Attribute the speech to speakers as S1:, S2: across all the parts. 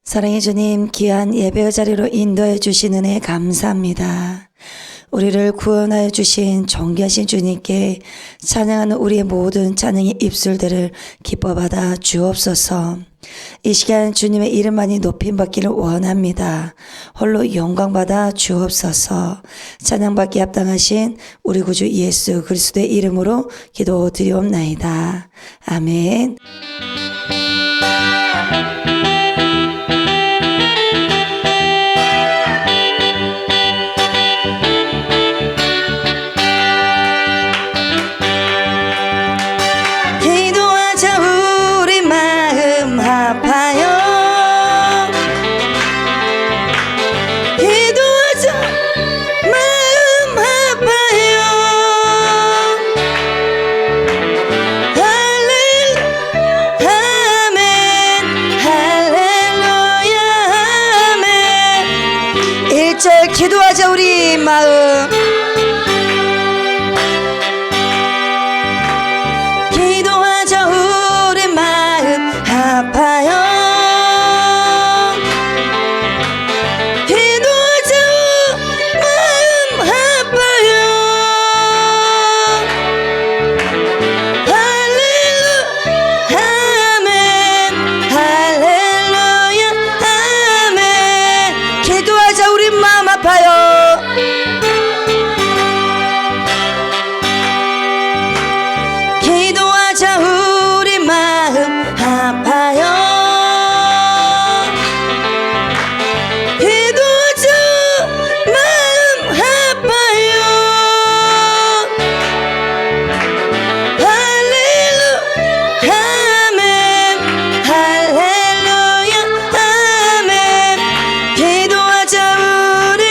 S1: 사랑의 주님, 귀한 예배의 자리로 인도해 주신 은혜 감사합니다. 우리를 구원하여 주신 존귀하신 주님께 찬양하는 우리의 모든 찬양의 입술들을 기뻐 받아 주옵소서. 이 시간 주님의 이름만이 높임받기를 원합니다. 홀로 영광받아 주옵소서. 찬양받기 합당하신 우리 구주 예수 그리스도의 이름으로 기도드리옵나이다. 아멘. 기도하자 우리 마음. 기도하자 우리 마음 아파요. 기도하자 마음 아파요. 할렐루야 아멘 할렐루야 아멘. 기도하자 우리 마음 아파요. 기도하자 우리 마음 아파요. 기도하자 마음 아파요. 할렐루야 아멘 할렐루야 아멘. 기도하자 우리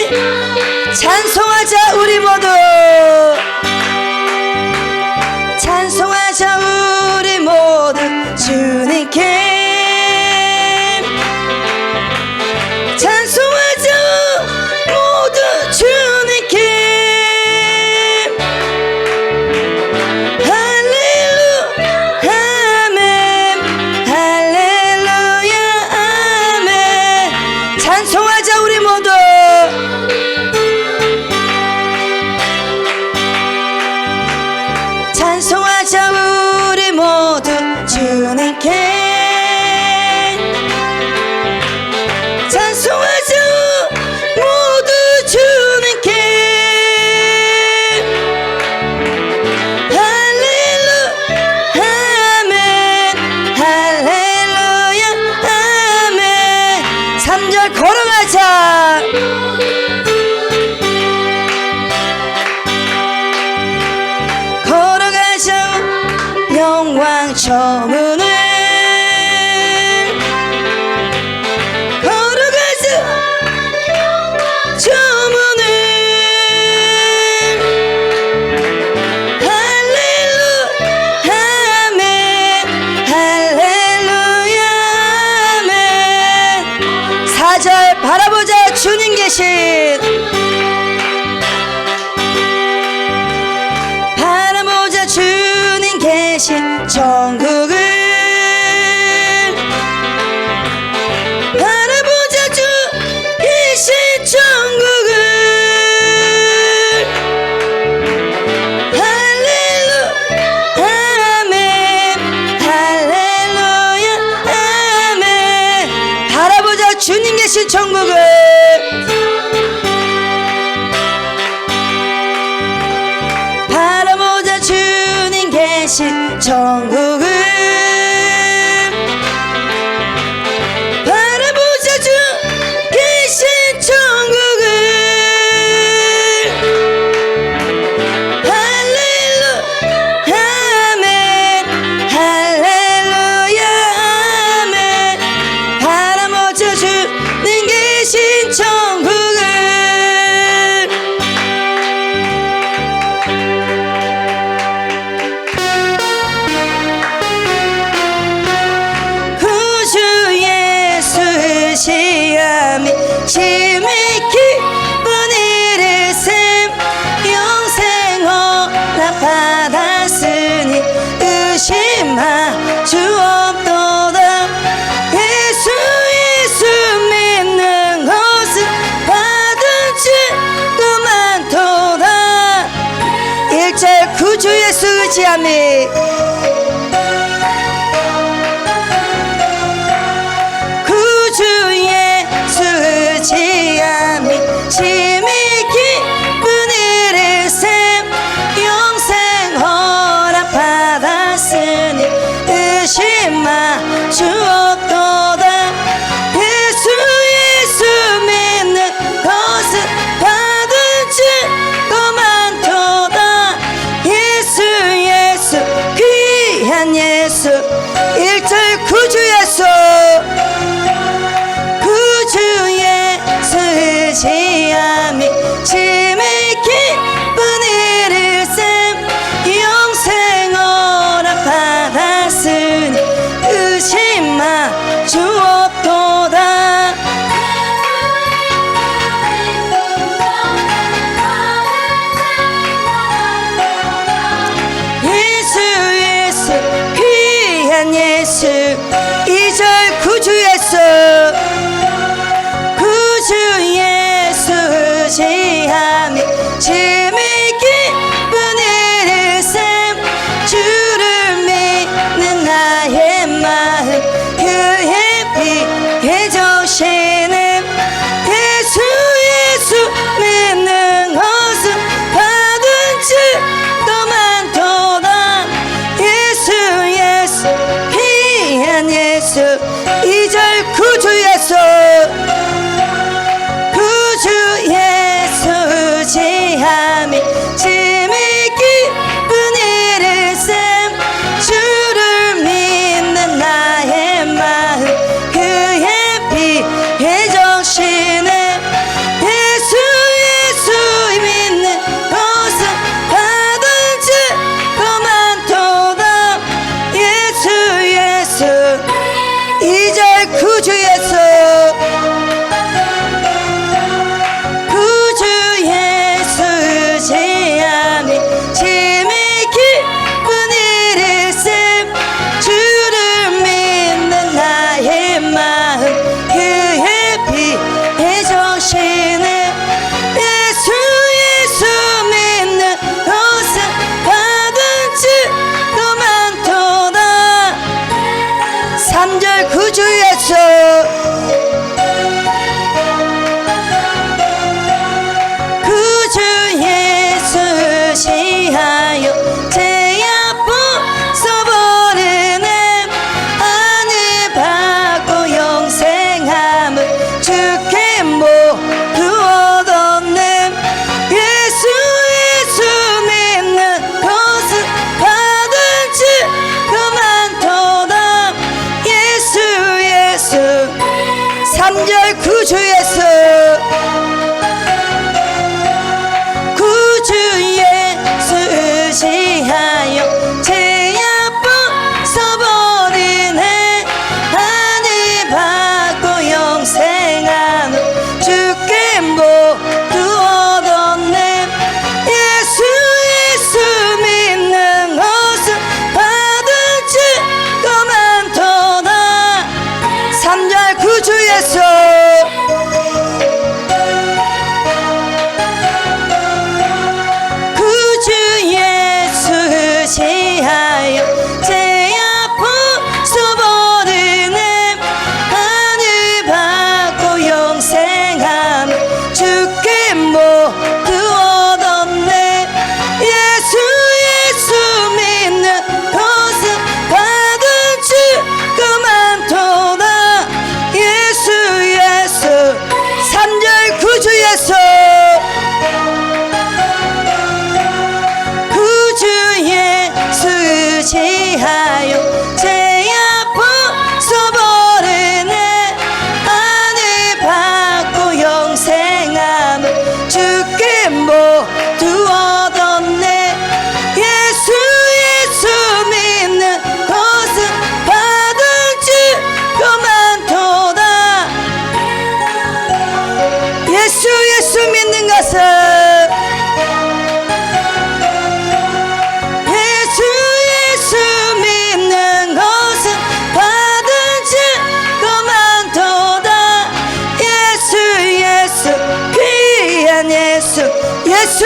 S1: 찬송하자 우리 모두 찬송하자 우리 모두 주님께 찬송하자 모두 주님께 할렐루야 아멘 할렐루야 아멘. 찬송하자 우리 모두 찬송하자 우리 모두 주님께 찬송하자 모두 주님께 할렐루야 아멘 할렐루야 아멘. 3절 걸어가자. 영광 저문을 걸어가자 저문을 할렐루야 아멘 할렐루야 아멘. 4절 바라보자 주님 계신 바라보자 주님 계신 천국을 바라보자 주 계신 천국을 할렐루야 아멘 할렐루야 아멘. 바라보자 주님 계신 천국을 바라보자 주님 계신 천국을 바라보자 주 계신 천국을 할렐루야 아멘 할렐루야 아멘. 바라보자 주님 계신 천국을 시험이 심히 기쁜 일을 셈 영생 허락 받았으니 의심하 주 없도다. 예수 수지함이 구주의 수지함이 심히 기쁜 일일셈 영생 허락받았으니 의심마 주옵도다 예수 믿는 것은 받은 증거 많도다 예수 귀한 예수 1절 구주 예수 구주의 수지함이 심히 기쁜 일일셈 영생 허락받았으니 의심마 주옵도다 예수 귀한 예수 2절 구주 예수 구주의 수지함이 심히 기쁜 일일셈 주를 믿는 나의 마음 그의 피해 적시는 예수 믿는 것은 받은 증거 많도다 예수 귀한 예수 2절 구주 예수 구주의 수지함이 심히 기쁜 일일셈 주를 믿는 나의 마음 그의 피해 적시는 예수 믿는 것은 받은 증거 많도다 예수 2절 구주 예수 구주의 수지함이 심히 기쁜 일일셈 주를 믿는 나의 마음 그의 피해 적시는 예수 믿는 것은 받은 증거 많도다 3절 구주 예수 구주의 수지하여 제 아픔 써버리네 안을 받고 영생함을 주께 모두 얻었네 예수 믿는 것은 받은 증거 많도다 예수 3절 구주 예수 구주의 수지하여 제 아픔 써버리네 안을 받고 영생함을 주께 모두 얻었네 예수 믿는 것은 받은 증거 많도다 3절 구주 예수 구주의 수지하여 제 아픔 써버리네 안을 받고 영생함을 주께 모두 얻었네 예수 믿는 것은 받은 증거 많도다 예수 3절 구주 예수 구주의 수지하여 제 아픔 써버리네 안을 받고 영생함을 주께 모두 얻었네 예수 믿는 것은 받은 증거 많도다 예수 믿는 것은 예수 믿는 것은 받은 증거 많도다 예수 귀한 예수 예수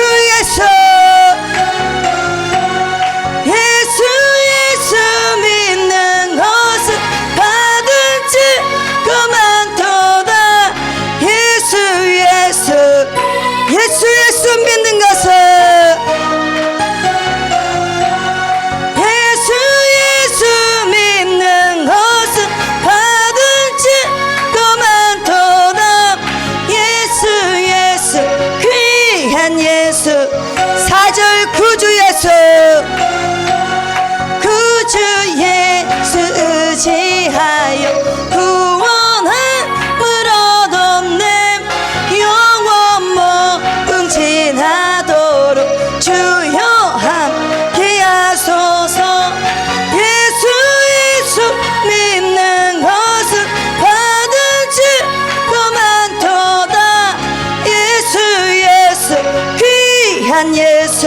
S1: 귀한 예수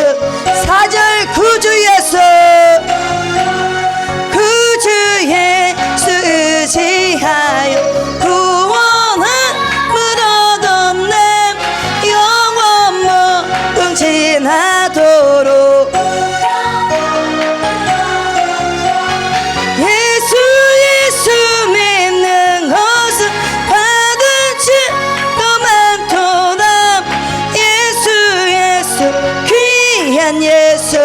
S1: 사절 구주 예수 구주 예수 의지하여 구원함을 얻었네 영원 무궁진하도록 예수 믿는 것은 받은 증거 많도다 예수 귀한 예수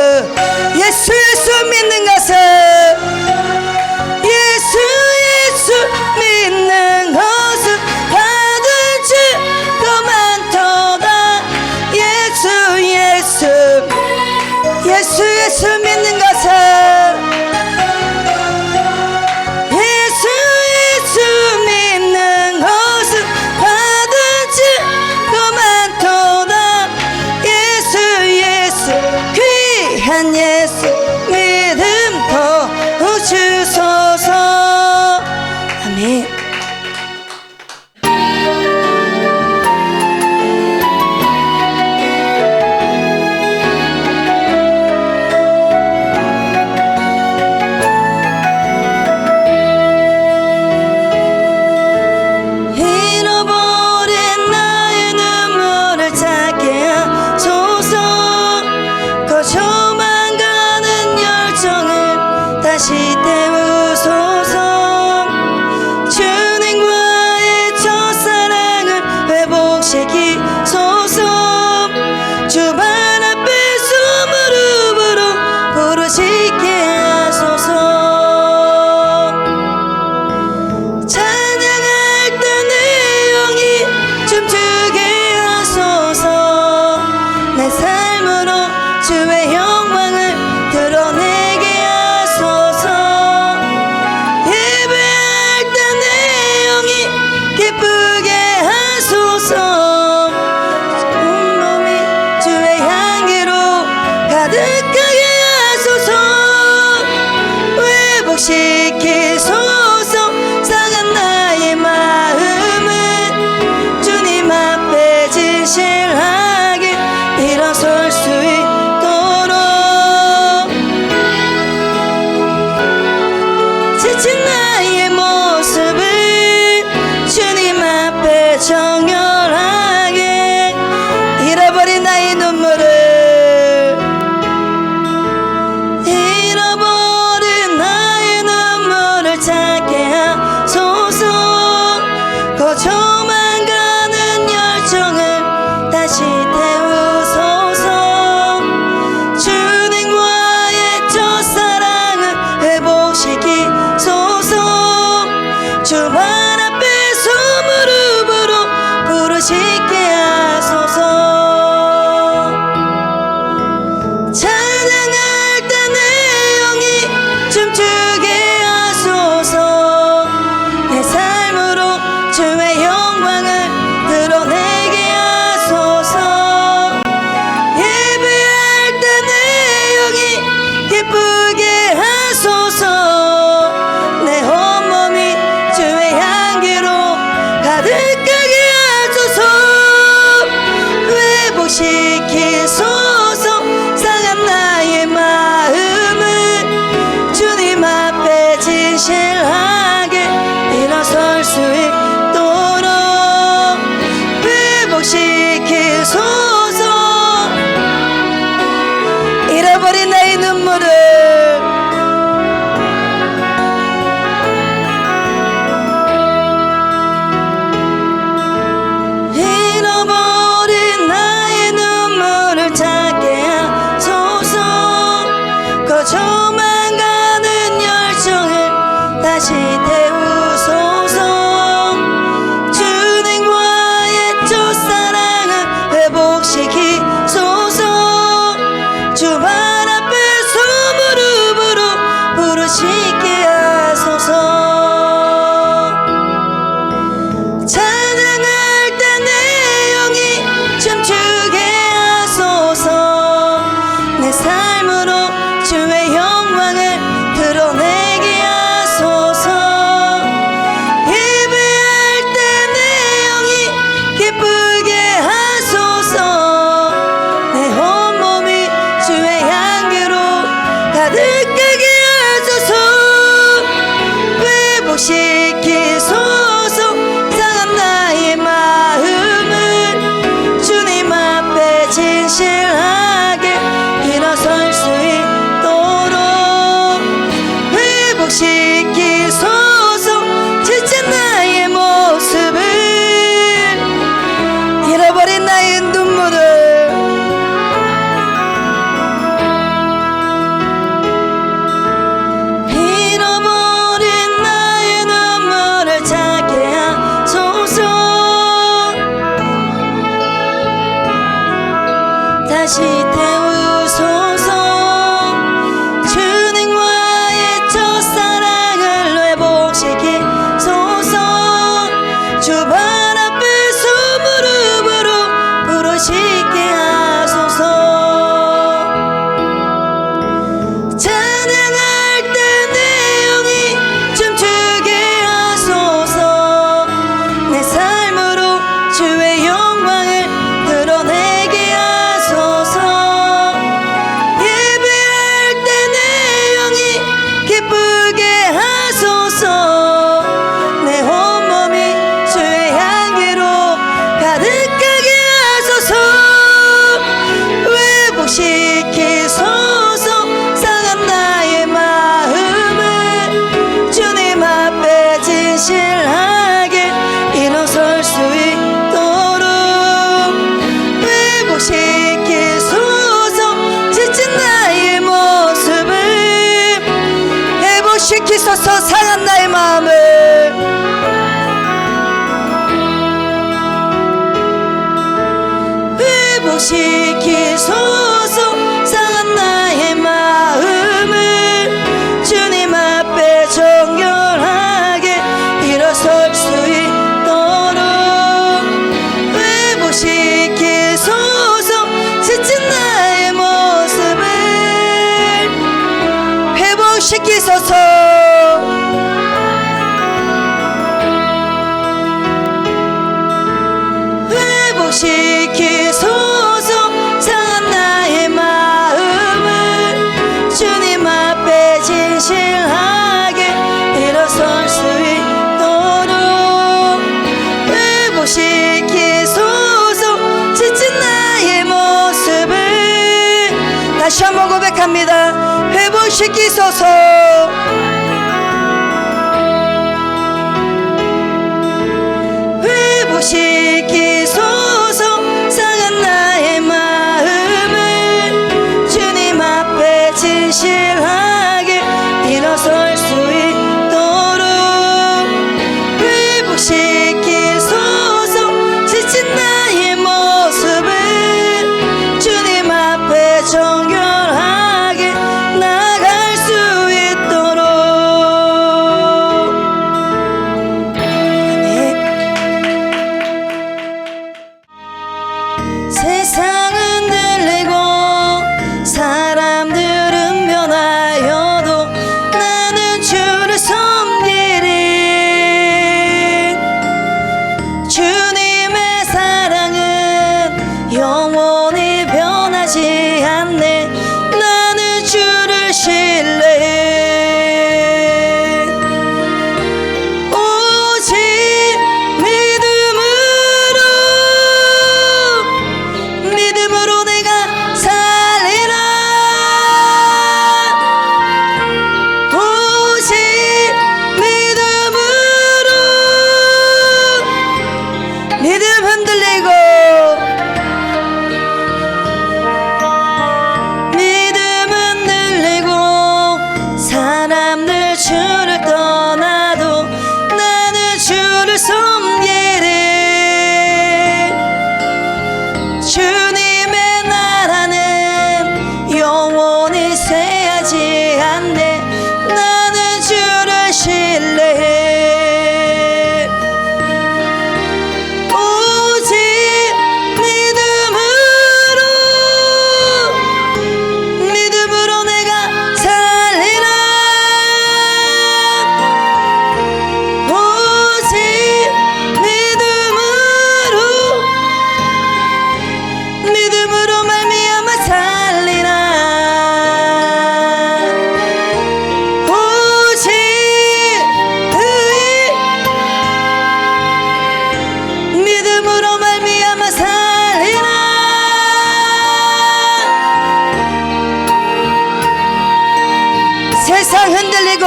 S1: 믿는 것은 예수 믿는 것은 받은 증거 많도다 예수 믿는 것은 예수 믿는 것은 받은 증거 많도다 예수 귀한 예수 믿음 더 주소서 아멘. 잃어버린 나의 눈물을 찾게 하소서 거쳐만 가는 열정을 다시 태우소서 주님과의 첫사랑을 회복시키소서 주발 앞에 무릎으로 부르짖게 하소서 찬양할 때 내 영이 춤추게 하소서 내 삶으로 주의 영광을 드러내게 하소서 예배할 때 내 영이 기쁘게 하소서 온몸이 주의 향기로 가득하게 하소서 회복시키소서 상한 나의 마음을 주님 앞에 진실하게 일어설 수 있도록 지친 나의 모습을 주님 앞에 정결하게 잃어버린 나의 눈물을 잃어버린 나의 눈물을 찾게 하소서 거쳐만 가는 열정을 다시 태우소서 주님과의 첫사랑을 회복시키소서 주발 앞에서 무릎으로 부르짖게 하소서 찬양할 때 내 영이 춤추게 하소서 내 삶으로 주의 영광을 드러내게 하소서 예배할 때 내 영이 기쁘게 하소서 내 온몸이 주의 향기로 가득하게 하소서 회복시키소서 상한 나의 마음을 주님 앞에 진실하게 일어설 수 있도록 회복시키소서 잃어버린 나의 눈물을 잃어버린 나의 눈물을 다시 태우소서. 주님과의 첫사랑을 회복시키소서. 주발 앞에서 무릎으로 부르시게 하소서. 찬양할 때 내 영이 춤추게 하소서. 내 삶으로 주의 영광을 드러내게 하소서. 예배할 때 내 영이 기쁘게 하소서. 내 온몸이 주의 향기로 가득하게 하소서. 회복시키소서. 상한 나의 마음을 주님 앞에 진실하게 일어설 수 있도록 회복시키소서. 지친 나의 모습을 회복시키소서. 상한 나의 마음을 회복시키소서. 상한 나의 마음을 주님 앞에 정결하게 일어설 수 있도록 회복시키소서. 지친 나의 모습을 회복시키소서. 회복시키소서. 상한 나의 마음을 주님 앞에 진실하게 일어설 수 있도록 회복시키소서. 지친 나의 모습을 다시 한번 고백합니다. 회복시키소서. 회복시키소서. 상한 나의 마음을 주님 앞에 진실하게 일어설 수 있도록 회복시키소서. 지친 나의 모습을 주님 앞에 정결하게 나갈 수 있도록. 세상은 들리고 사람들은 변하여도 나는 주를 섬기리. 주님의 사랑은 영원히 변하지 않네. 나는 주를 신뢰해. 오직 믿음으로 내가 살리라. 오직 믿음으로. 믿음 흔들리고 믿음 흔들리고 사람들 주를 떠나도 나는 주를 섬기리. 주님의 나라는 영원히 쇠하지 않네. 나는 주를 신뢰해. 오직 믿음으로 내가 살리라. 오직 믿음으로 말미암아 살리라. 오직 믿음으로 말미암아 살리라. 세상 흔들리고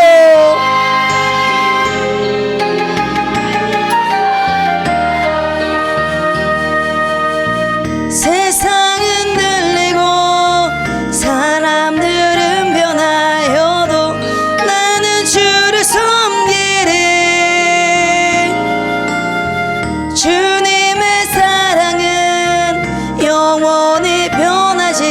S1: 세상 흔들리고 사람들은 변하여도 나는 주를 섬기리. 주님의 사랑은 영원히 변하지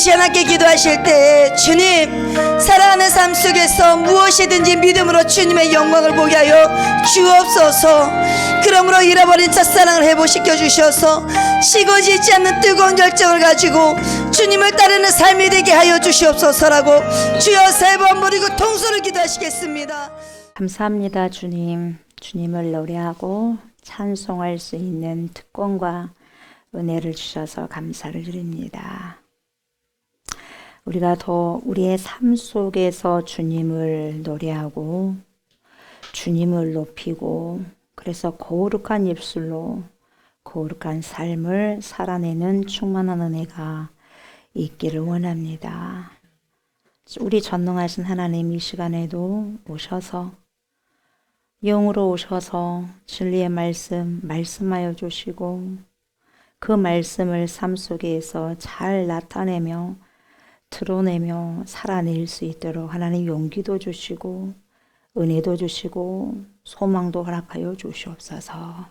S1: 시간 함께 기도하실 때 주님, 살아가는 삶 속에서 무엇이든지 믿음으로 주님의 영광을 보게 하여 주옵소서. 그러므로 잃어버린 첫사랑을 회복시켜 주셔서 식어지지 않는 뜨거운 열정을 가지고 주님을 따르는 삶이 되게 하여 주시옵소서라고 주여 3번 부르고 통소를 기도하시겠습니다.
S2: 감사합니다. 주님. 주님을 노래하고 찬송할 수 있는 특권과 은혜를 주셔서 감사를 드립니다. 우리가 더 우리의 삶 속에서 주님을 노래하고 주님을 높이고 그래서 거룩한 입술로 거룩한 삶을 살아내는 충만한 은혜가 있기를 원합니다. 우리 전능하신 하나님 이 시간에도 오셔서 영으로 오셔서 진리의 말씀하여 주시고 그 말씀을 삶 속에서 잘 나타내며 드러내며 살아낼 수 있도록 하나님 용기도 주시고 은혜도 주시고 소망도 허락하여 주시옵소서.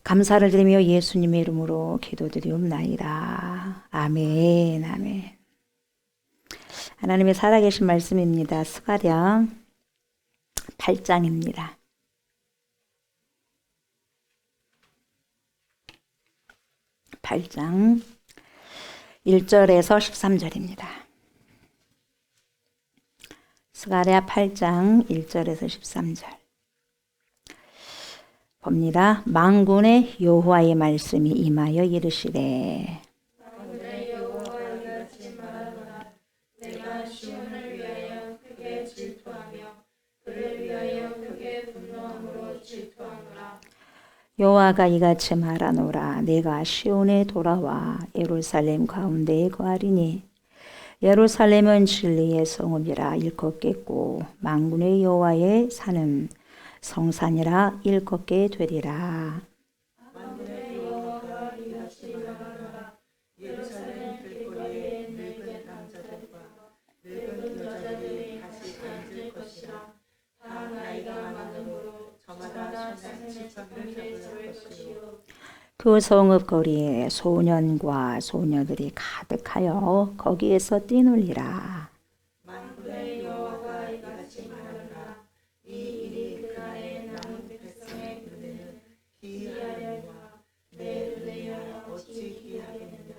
S2: 감사를 드리며 예수님의 이름으로 기도드리옵나이다. 아멘. 아멘. 하나님의 살아계신 말씀입니다. 스가랴 8장입니다. 8장 1절에서 13절입니다. 스가랴 8장 1절에서 13절 봅니다. 만군의 여호와의 말씀이 임하여 이르시되
S3: 내가 시온을 위하여 크게 질투하며 그를 위하여 크게 분노함으로 질투하노라.
S2: 여호와가 이같이 말하노라. 내가 시온에 돌아와 예루살렘 가운데에 거하리니 예루살렘은 진리의 성읍이라 일컫겠고 만군의 여호와의 산은 성산이라 일컫게 되리라.
S3: 만군의 여호와가 이같이 말하노라. 예루살렘 길거리에 늙은 남자들과 늙은 여자들이 같이 앉을 것이라. 다 나이가 많으므로 저마다 손에 지팡이를 잡을 것이요.
S2: 그 성읍 거리에 소년과 소녀들이 가득하여 거기에서 뛰놀리라.
S3: 만군의 여호와가 이같이 말하노라. 이 일이 그날의 남은 백성의 눈에는 기이하려니와 내 눈에야 어찌 기이하겠느냐.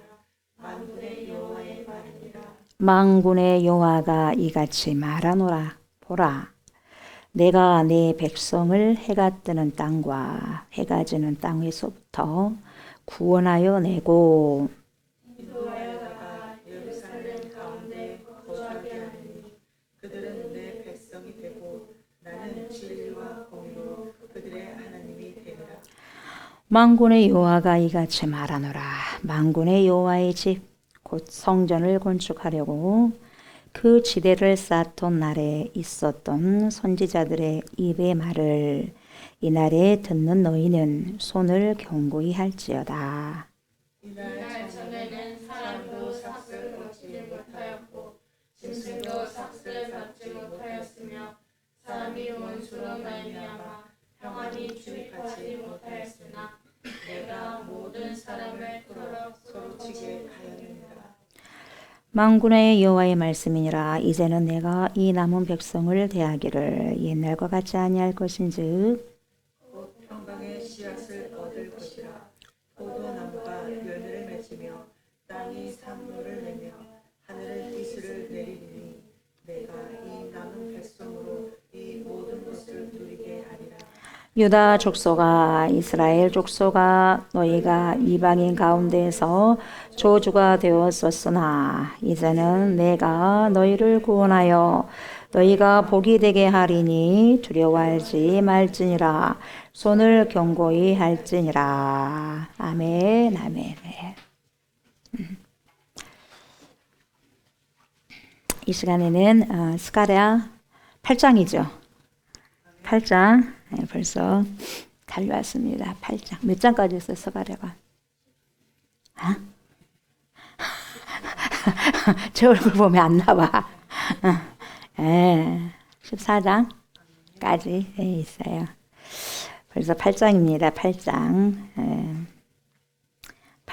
S3: 만군의 여호와의 말이니라.
S2: 만군의 여호와가 이같이 말하노라. 보라, 내가 내 백성을 해가 뜨는 땅과 해가 지는 땅에서부터 구원하여 내고
S3: 인도하여다가 예루살렘 가운데 거주하게 하리니 그들은 내 백성이 되고 나는 진리와 공의로 그들의 하나님이 되리라.
S2: 만군의 여호와가 이같이 말하노라. 만군의 여호와의 집 곧 성전을 건축하려고 그 지대를 쌓던 날에 있었던 선지자들의 입의 말을 이날에 듣는 너희는 손을 경고히 할지어다.
S3: 이날 전에는 사람도 삭슬 걷지 못하였고 짐승도 삭슬 밟지 못하였으며 사람이 원수로 말미암아 평안히 출입하지 못하였으나 내가 모든 사람을 끌어 서로 치게 하였느니라.
S2: 만군의 여호와의 말씀이니라. 이제는 내가 이 남은 백성을 대하기를 옛날과 같지 아니할 것인즉
S3: 곧 평강의 씨앗을 얻을 것이라. 포도나무가 열매를 맺으며 땅이 산물을 내며 하늘은 이슬을 내리리니 내가 이 남은 백성으로 이 모든 것을 누리게 하리라.
S2: 유다 족속아 이스라엘 족속아 너희가 이방인 가운데에서 저주가 되었었으나 이제는 내가 너희를 구원하여 너희가 복이 되게 하리니 두려워하지 말지니라. 손을 경고히 할지니라. 아멘. 아멘. 이 시간에는 스가랴 8장이죠. 8장 벌써 달려왔습니다. 8장. 몇 장까지 있어요, 스가랴가? 제 얼굴 보면 안 나와. 14장까지 있어요. 벌써 8장입니다. 8장.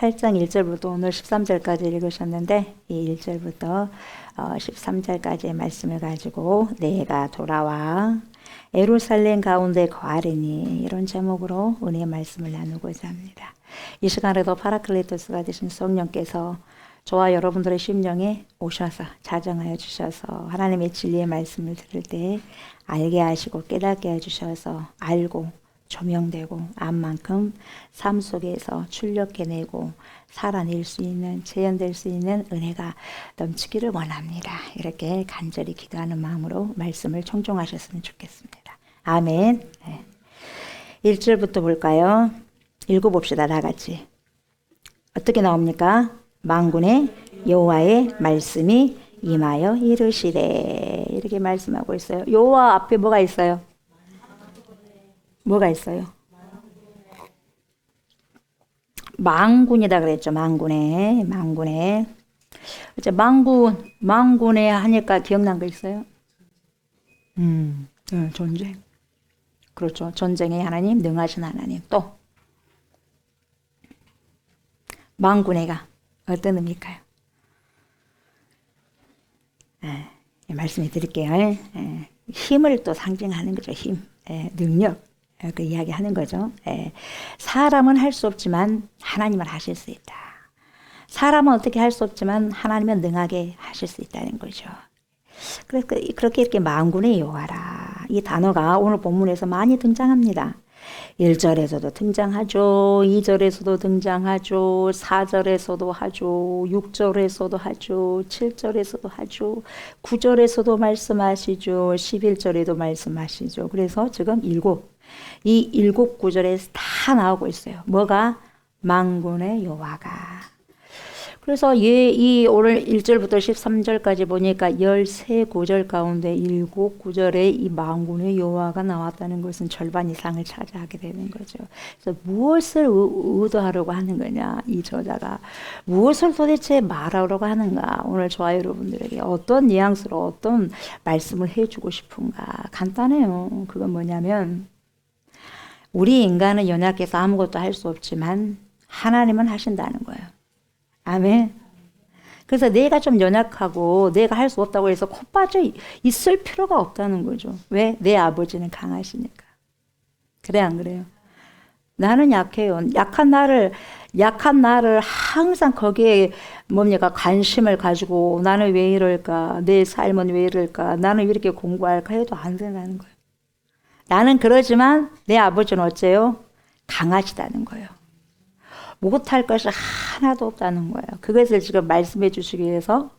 S2: 8장 1절부터 오늘 13절까지 읽으셨는데 이 1절부터 13절까지의 말씀을 가지고 내가 돌아와 예루살렘 가운데 거하리니 이런 제목으로 은혜의 말씀을 나누고자 합니다. 이 시간에도 파라클리토스가 되신 성령께서 저와 여러분들의 심령에 오셔서 자정하여 주셔서 하나님의 진리의 말씀을 들을 때 알게 하시고 깨닫게 해주셔서 알고 조명되고 암만큼 삶 속에서 출력해내고 살아낼 수 있는 재현될 수 있는 은혜가 넘치기를 원합니다. 이렇게 간절히 기도하는 마음으로 말씀을 청종하셨으면 좋겠습니다. 아멘. 네. 1절부터 볼까요? 읽어봅시다. 다 같이. 어떻게 나옵니까? 만군의 여호와의 말씀이 임하여 이르시되 이렇게 말씀하고 있어요. 여호와 앞에 뭐가 있어요? 뭐가 있어요? 만군이다 그랬죠. 만군에 이제 만군에 하니까 기억난 거 있어요? 전쟁. 그렇죠. 전쟁의 하나님, 능하신 하나님. 또 만군에가 어떤 의미일까요? 말씀해 드릴게요. 힘을 또 상징하는 거죠. 힘, 능력. 그 이야기 하는 거죠. 사람은 할 수 없지만 하나님은 하실 수 있다. 사람은 어떻게 할 수 없지만 하나님은 능하게 하실 수 있다는 거죠. 그래서 그렇게 이렇게 만군의 여호와라. 이 단어가 오늘 본문에서 많이 등장합니다. 1절에서도 등장하죠. 2절에서도 등장하죠. 4절에서도 하죠. 6절에서도 하죠. 7절에서도 하죠. 9절에서도 말씀하시죠. 11절에도 말씀하시죠. 그래서 지금 이 일곱 구절에 다 나오고 있어요. 뭐가? 만군의 여호와가. 그래서 이 오늘 1절부터 13절까지 보니까 13구절 가운데 7구절에 이 만군의 여호와가 나왔다는 것은 절반 이상을 차지하게 되는 거죠. 그래서 무엇을 의도하려고 하는 거냐, 이 저자가. 무엇을 도대체 말하려고 하는가. 오늘 저와 여러분들에게 어떤 뉘앙스로 어떤 말씀을 해주고 싶은가. 간단해요. 그건 뭐냐면 우리 인간은 연약해서 아무것도 할 수 없지만 하나님은 하신다는 거예요. 아멘. 그래서 내가 좀 연약하고 내가 할 수 없다고 해서 코 빠져 있을 필요가 없다는 거죠. 왜? 내 아버지는 강하시니까. 그래 안 그래요? 나는 약해요. 약한 나를 항상 거기에 뭡니까? 관심을 가지고 나는 왜 이럴까? 내 삶은 왜 이럴까? 나는 왜 이렇게 공부할까? 해도 안 된다는 거예요. 나는 그러지만 내 아버지는 어째요? 강하시다는 거예요. 못할 것이 하나도 없다는 거예요. 그것을 지금 말씀해 주시기 위해서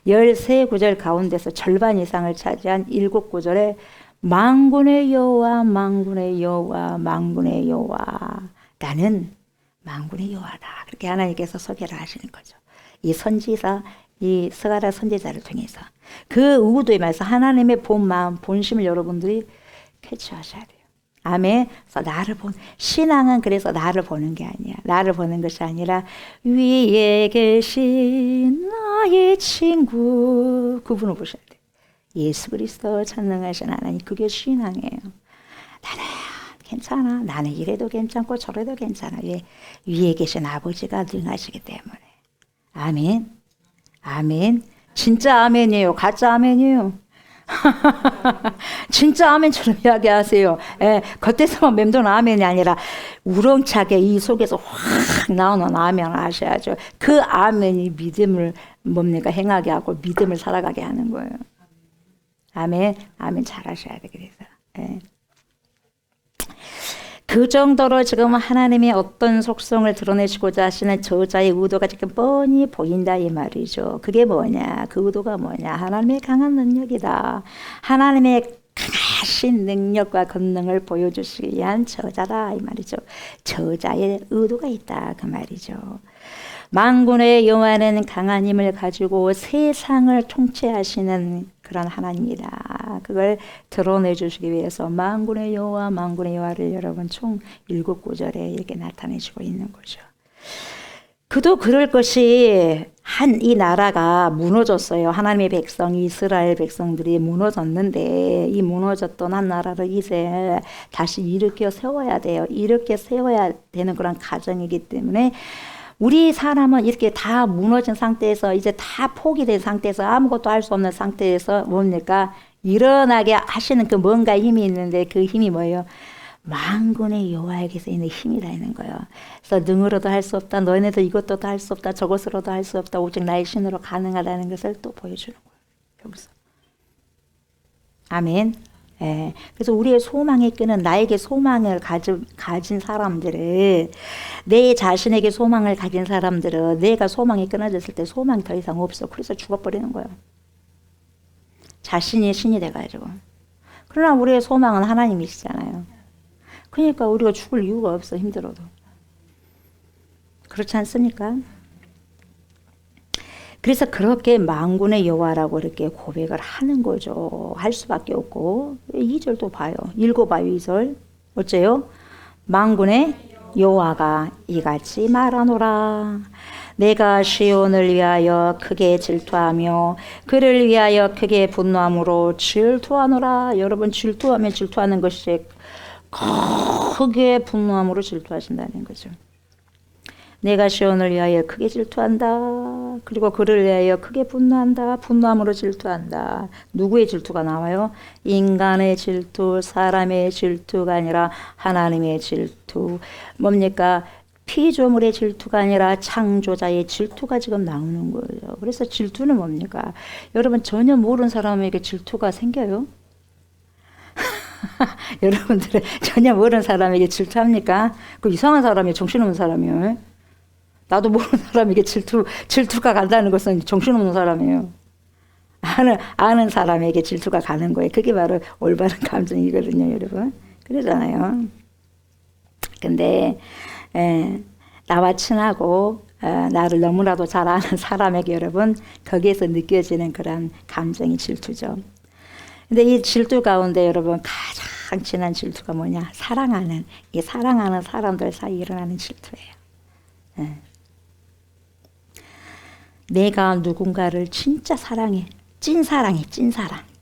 S2: 13구절 가운데서 절반 이상을 차지한 7구절에 만군의 여호와, 만군의 여호와, 만군의 여호와. 나는 만군의 여호와다. 그렇게 하나님께서 소개를 하시는 거죠. 이 선지자, 이 스가랴 선지자를 통해서. 그 의도에 맞서 하나님의 본 마음, 본심을 여러분들이 캐치하셔야 돼요. 아멘. 그래서 신앙은 그래서 나를 보는 게 아니야. 나를 보는 것이 아니라 위에 계신 나의 친구, 그분을 보셔야 돼. 예수 그리스도 전능하신 하나님, 그게 신앙이에요. 나는 괜찮아. 나는 이래도 괜찮고 저래도 괜찮아. 왜? 위에 계신 아버지가 능하시기 때문에. 아멘. 아멘. 진짜 아멘이에요. 가짜 아멘이에요. 진짜 아멘처럼 이야기하세요. 겉에서만 맴도는 아멘이 아니라 우렁차게 이 속에서 확 나오는 아멘을 하셔야죠. 그 아멘이 믿음을 행하게 하고 믿음을 살아가게 하는 거예요. 아멘. 아멘 잘 하셔야 돼. 그래서 그 정도로 지금 하나님의 어떤 속성을 드러내시고자 하시는 저자의 의도가 지금 뻔히 보인다 이 말이죠. 그게 뭐냐? 그 의도가 뭐냐? 하나님의 강한 능력이다. 하나님의 강하신 능력과 권능을 보여주시기 위한 저자다 이 말이죠. 저자의 의도가 있다 그 말이죠. 만군의 여호와는 강한 힘을 가지고 세상을 통치하시는 그런 하나님이다. 그걸 드러내 주시기 위해서 만군의 여호와, 만군의 여호와를 여러분 총 7구절에 이렇게 나타내시고 있는 거죠. 그도 그럴 것이 이 나라가 무너졌어요. 하나님의 백성, 이스라엘 백성들이 무너졌는데 이 무너졌던 한 나라를 이제 다시 일으켜 세워야 돼요. 일으켜 세워야 되는 그런 과정이기 때문에 우리 사람은 이렇게 다 무너진 상태에서 이제 다 포기된 상태에서 아무것도 할 수 없는 상태에서 뭡니까? 일어나게 하시는 그 뭔가 힘이 있는데 그 힘이 뭐예요? 만군의 여호와에게서 있는 힘이라 있는 거예요. 그래서 능으로도 할 수 없다. 너희네도 이것도 할 수 없다. 저것으로도 할 수 없다. 오직 나의 신으로 가능하다는 것을 또 보여주는 거예요. 여기서. 아멘. 예. 그래서 우리의 소망의 끈은 나에게 소망을 가진 사람들은, 내 자신에게 소망을 가진 사람들은 내가 소망이 끊어졌을 때 소망이 더 이상 없어. 그래서 죽어버리는 거예요. 자신이 신이 돼가지고. 그러나 우리의 소망은 하나님이시잖아요. 그러니까 우리가 죽을 이유가 없어. 힘들어도. 그렇지 않습니까? 그래서 그렇게 만군의 여호와라고 이렇게 고백을 하는 거죠. 할 수밖에 없고. 2절도 봐요. 읽어봐요. 2절. 어째요? 만군의 여호와가 이같이 말하노라. 내가 시온을 위하여 크게 질투하며 그를 위하여 크게 분노함으로 질투하노라. 여러분, 질투하면 질투하는 것이 크게 분노함으로 질투하신다는 거죠. 내가 시온을 위하여 크게 질투한다. 그리고 그를 위하여 크게 분노한다. 분노함으로 질투한다. 누구의 질투가 나와요? 인간의 질투, 사람의 질투가 아니라 하나님의 질투. 뭡니까? 피조물의 질투가 아니라 창조자의 질투가 지금 나오는 거예요. 그래서 질투는 뭡니까? 여러분, 전혀 모르는 사람에게 질투가 생겨요? 여러분들은 전혀 모르는 사람에게 질투합니까? 그 이상한 사람이에요. 정신없는 사람이에요. 나도 모르는 사람에게 질투가 간다는 것은 정신없는 사람이에요. 아는 사람에게 질투가 가는 거예요. 그게 바로 올바른 감정이거든요, 여러분. 그러잖아요. 근데 나와 친하고 나를 너무나도 잘 아는 사람에게 여러분, 거기에서 느껴지는 그런 감정이 질투죠. 근데 이 질투 가운데 여러분 가장 진한 질투가 뭐냐? 사랑하는 사람들 사이에 일어나는 질투예요. 내가 누군가를 진짜 사랑해. 찐사랑해.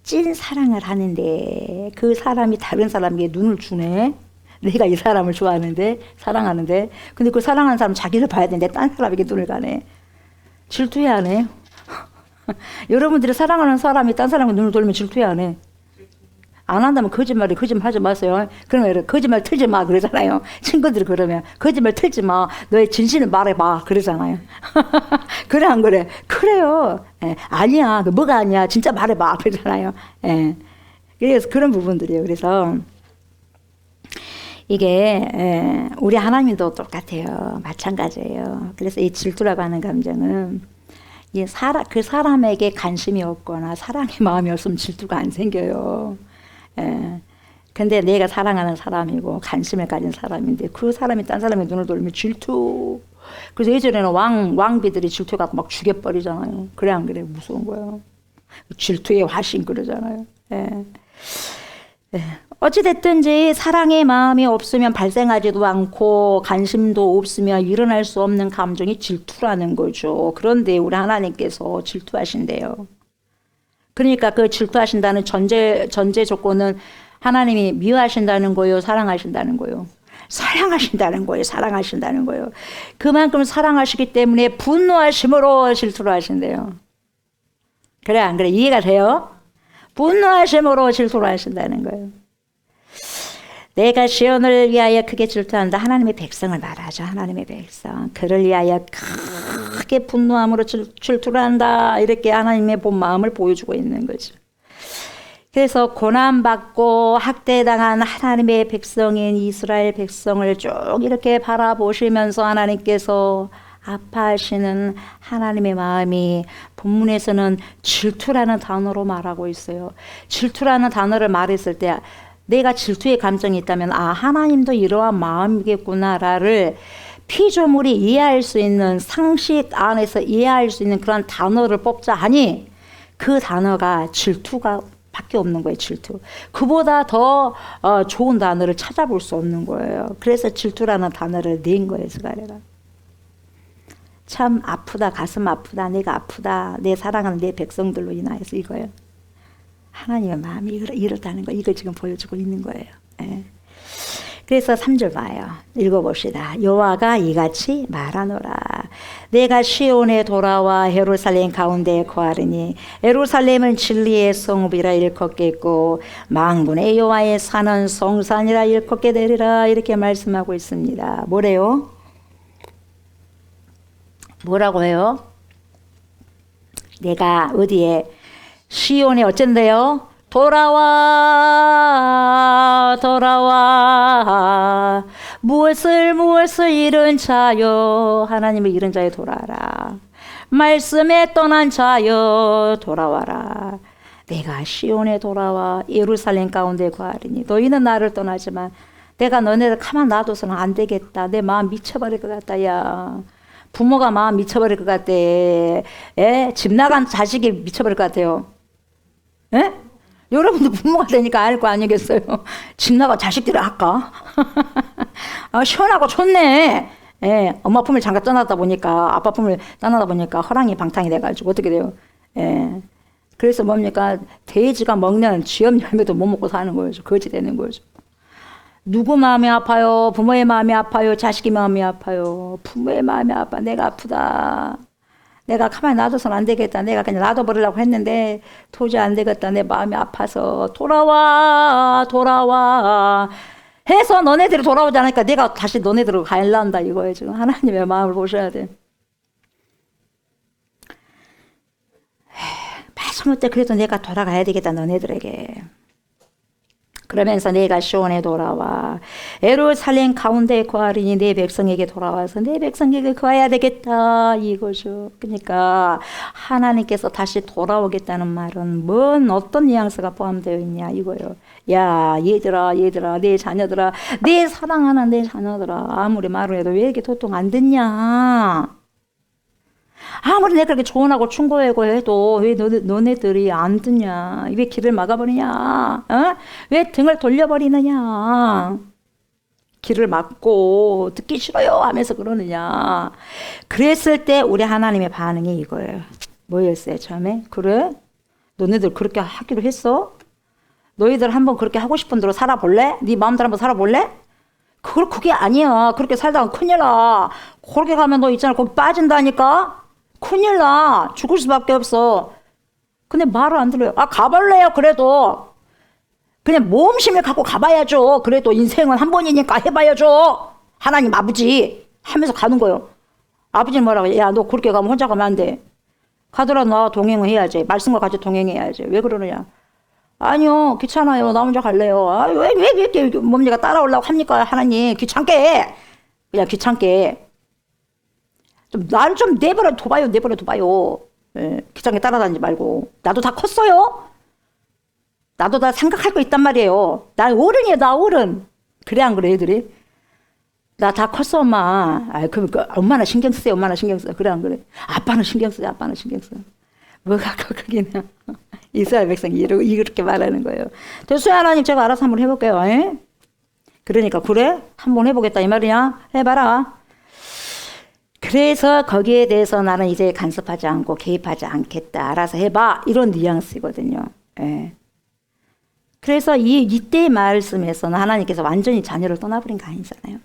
S2: 찐사랑을 하는데 그 사람이 다른 사람에게 눈을 주네. 내가 이 사람을 좋아하는데, 사랑하는데, 근데 그 사랑하는 사람 자기를 봐야 되는데 딴 사람에게 눈을 가네. 질투해야 하네. 여러분들이 사랑하는 사람이 딴 사람에게 눈을 돌리면 질투해야 하네. 안 한다면 거짓말 하지 마세요. 그러면 거짓말 틀지 마 그러잖아요. 친구들이 그러면 거짓말 틀지 마. 너의 진실을 말해봐 그러잖아요. 그래 안 그래? 그래요. 아니야. 뭐가 아니야. 진짜 말해봐 그러잖아요. 그래서 그런 부분들이에요. 그래서 이게 우리 하나님도 똑같아요. 마찬가지예요. 그래서 이 질투라고 하는 감정은 그 사람에게 관심이 없거나 사랑의 마음이 없으면 질투가 안 생겨요. 근데 내가 사랑하는 사람이고 관심을 가진 사람인데 그 사람이 딴 사람의 눈을 돌리면 질투. 그래서 예전에는 왕비들이 질투해갖고 막 죽여버리잖아요. 그래 안 그래? 무서운 거예요. 질투의 화신 그러잖아요. 어찌됐든지 사랑의 마음이 없으면 발생하지도 않고 관심도 없으면 일어날 수 없는 감정이 질투라는 거죠. 그런데 우리 하나님께서 질투하신대요. 그러니까 그 질투하신다는 전제 조건은 하나님이 미워하신다는 거예요? 사랑하신다는 거예요? 사랑하신다는 거예요. 그만큼 사랑하시기 때문에 분노하심으로 질투를 하신대요. 그래 안 그래? 이해가 돼요? 분노하심으로 질투를 하신다는 거예요. 내가 시온을 위하여 크게 질투한다. 하나님의 백성을 말하죠. 하나님의 백성. 그를 위하여 크게 분노함으로 질투를 한다. 이렇게 하나님의 본 마음을 보여주고 있는 거죠. 그래서 고난받고 학대당한 하나님의 백성인 이스라엘 백성을 쭉 이렇게 바라보시면서 하나님께서 아파하시는 하나님의 마음이 본문에서는 질투라는 단어로 말하고 있어요. 질투라는 단어를 말했을 때 내가 질투의 감정이 있다면 하나님도 이러한 마음이겠구나를 피조물이 이해할 수 있는 상식 안에서 이해할 수 있는 그런 단어를 뽑자 하니 그 단어가 질투가 밖에 없는 거예요. 질투. 그보다 더 좋은 단어를 찾아볼 수 없는 거예요. 그래서 질투라는 단어를 낸 거예요. 스가랴가. 참 아프다. 가슴 아프다. 내가 아프다. 내 사랑하는 내 백성들로 인하여서 이거예요. 하나님의 마음이 이렇다는 거, 이걸 지금 보여주고 있는 거예요. 그래서 3절 봐요. 읽어봅시다. 여호와가 이같이 말하노라. 내가 시온에 돌아와 예루살렘 가운데 거하리니 예루살렘은 진리의 성읍이라 일컫겠고 만군의 여호와의 산은 성산이라 일컫게 되리라. 이렇게 말씀하고 있습니다. 뭐래요? 뭐라고 해요? 내가 어디에 시온에 어쩐데요? 돌아와 무엇을 잃은 자여 하나님을 잃은 자여 돌아와라. 말씀에 떠난 자여 돌아와라. 내가 시온에 돌아와 예루살렘 가운데 거하리니 너희는 나를 떠나지만 내가 너네들 가만 놔둬서는 안 되겠다. 내 마음 미쳐버릴 것 같다. 야 부모가 마음 미쳐버릴 것 같대. 집 나간 자식이 미쳐버릴 것 같아요. 예? 여러분도 부모가 되니까 알 거 아니겠어요? 집 나가 자식들을 할까? 아, 시원하고 좋네. 예, 엄마 품을 잠깐 떠나다 보니까, 아빠 품을 떠나다 보니까 허랑이 방탕이 돼가지고 어떻게 돼요? 예. 그래서 뭡니까? 돼지가 먹는 쥐염 열매도 못 먹고 사는 거죠. 거지 되는 거죠. 누구 마음이 아파요? 부모의 마음이 아파요? 자식의 마음이 아파요? 부모의 마음이 아파. 내가 아프다. 내가 가만히 놔둬서는 안 되겠다. 내가 그냥 놔둬버리려고 했는데 도저히 안 되겠다. 내 마음이 아파서 돌아와 해서 너네들이 돌아오지 않으니까 내가 다시 너네들을 가일란다 이거예요. 지금 하나님의 마음을 보셔야 돼. 마지못해 그래도 내가 돌아가야 되겠다 너네들에게. 그러면서 내가 시온에 돌아와 예루살렘 가운데 거하리니 내 백성에게 돌아와서 내 백성에게 거해야 되겠다 이거죠. 그러니까 하나님께서 다시 돌아오겠다는 말은 어떤 뉘앙스가 포함되어 있냐 이거예요. 야 얘들아 내 자녀들아 내 사랑하는 내 자녀들아 아무리 말을 해도 왜 이렇게 도통 안 듣냐. 아무리 내가 그렇게 조언하고 충고하고 해도 왜 너네들이 안 듣냐? 왜 길을 막아버리냐? 어? 왜 등을 돌려버리느냐? 길을 막고 듣기 싫어요 하면서 그러느냐? 그랬을 때 우리 하나님의 반응이 이거예요. 뭐였어요 처음에? 그래? 너네들 그렇게 하기로 했어? 너희들 한번 그렇게 하고 싶은 대로 살아볼래? 네 마음대로 한번 살아볼래? 그게 아니야. 그렇게 살다가 큰일 나. 그렇게 가면 너 있잖아. 거기 빠진다니까? 큰일 나. 죽을 수밖에 없어. 근데 말을 안 들어요. 아, 가볼래요, 그래도. 그냥 모험심을 갖고 가봐야죠. 그래도 인생은 한 번이니까 해봐야죠. 하나님 아버지. 하면서 가는 거예요. 아버지는 뭐라고? 야, 너 그렇게 가면 혼자 가면 안 돼. 가더라도 나와 동행을 해야지. 말씀과 같이 동행해야지. 왜 그러느냐? 아니요, 귀찮아요. 나 혼자 갈래요. 아, 왜 이렇게 뭡니까? 따라오려고 합니까? 하나님. 귀찮게. 그냥 귀찮게. 날 좀 내버려 둬봐요. 예, 귀찮게 따라다니지 말고. 나도 다 컸어요. 나도 다 생각할 거 있단 말이에요. 나 어른이에요. 나 어른. 그래 안 그래 애들이? 나 다 컸어 엄마. 아, 그럼 엄마나 신경 쓰세요. 엄마나 신경 써. 그래 안 그래? 아빠는 신경 쓰세요. 아빠는 신경 써. 뭐가 거기는 이스라엘 백성이 이렇게 말하는 거예요. 됐어요 하나님 제가 알아서 한번 해볼게요. 에? 그러니까 그래? 한번 해보겠다 이 말이냐? 해봐라. 그래서 거기에 대해서 나는 이제 간섭하지 않고 개입하지 않겠다. 알아서 해봐. 이런 뉘앙스거든요. 예. 그래서 이때의 말씀에서는 하나님께서 완전히 자녀를 떠나버린 거 아니잖아요.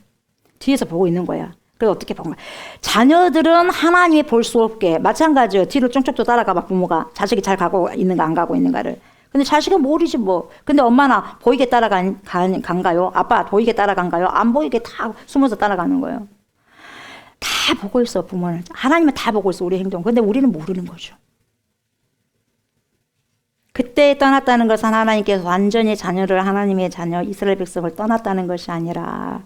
S2: 뒤에서 보고 있는 거야. 그래서 어떻게 본 거야? 자녀들은 하나님이 볼 수 없게 마찬가지예요. 뒤로 쫑쫑 따라가봐 부모가 자식이 잘 가고 있는가 안 가고 있는가를. 근데 자식은 모르지 뭐. 근데 엄마나 보이게 간가요? 아빠 보이게 따라간가요? 안 보이게 다 숨어서 따라가는 거예요. 다 보고 있어 부모는. 하나님은 다 보고 있어 우리 행동. 근데 우리는 모르는 거죠. 그때 떠났다는 것은 하나님께서 완전히 자녀를 하나님의 자녀 이스라엘 백성을 떠났다는 것이 아니라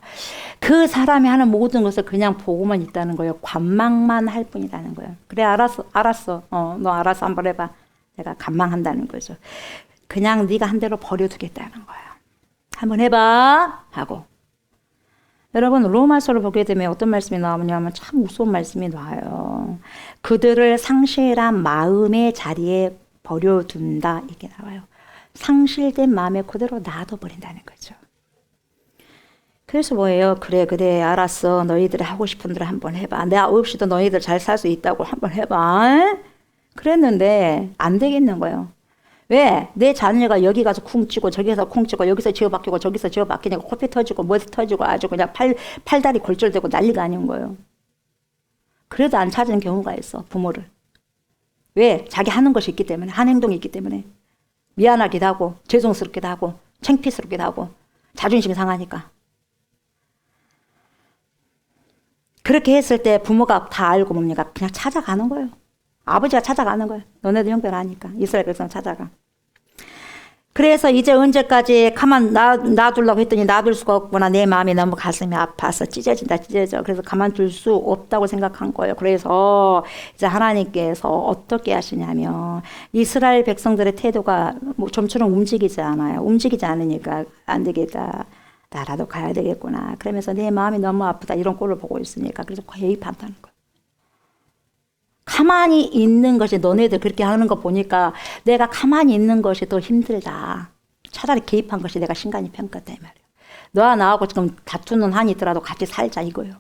S2: 그 사람이 하는 모든 것을 그냥 보고만 있다는 거예요. 관망만 할 뿐이라는 거예요. 그래 알았어. 너 알아서 한번 해봐. 내가 관망한다는 거죠. 그냥 네가 한 대로 버려두겠다는 거예요. 한번 해봐 하고. 여러분 로마서를 보게 되면 어떤 말씀이 나오냐면 참 무서운 말씀이 나와요. 그들을 상실한 마음의 자리에 버려둔다 이게 나와요. 상실된 마음에 그대로 놔둬버린다는 거죠. 그래서 뭐예요? 그래 알았어. 너희들이 하고 싶은 대로 한번 해봐. 내가 없이도 너희들 잘 살 수 있다고 한번 해봐. 그랬는데 안 되겠는 거예요. 왜? 내 자녀가 여기 가서 쿵 치고 저기서 쿵 치고 여기서 지어박히고 저기서 지어박히니까 코피 터지고 머리 터지고 아주 그냥 팔다리 골절되고 난리가 아닌 거예요. 그래도 안 찾는 경우가 있어, 부모를. 왜? 자기 하는 것이 있기 때문에, 한 행동이 있기 때문에. 미안하기도 하고, 죄송스럽기도 하고, 창피스럽기도 하고, 자존심이 상하니까. 그렇게 했을 때 부모가 다 알고 뭡니까? 그냥 찾아가는 거예요. 아버지가 찾아가는 거예요. 너네들 형편 아니까. 이스라엘 백성 찾아가. 그래서 이제 언제까지 가만 놔두려고 했더니 놔둘 수가 없구나. 내 마음이 너무 가슴이 아파서 찢어져. 그래서 가만둘 수 없다고 생각한 거예요. 그래서 이제 하나님께서 어떻게 하시냐면 이스라엘 백성들의 태도가 뭐 좀처럼 움직이지 않아요. 움직이지 않으니까 안 되겠다. 나라도 가야 되겠구나. 그러면서 내 마음이 너무 아프다. 이런 꼴을 보고 있으니까. 그래서 개입한다는 거예요. 가만히 있는 것이 너네들 그렇게 하는 거 보니까 내가 가만히 있는 것이 더 힘들다. 차라리 개입한 것이 내가 신간이 평가다 이 말이에요. 너와 나하고 지금 다투는 한이 있더라도 같이 살자 이거예요.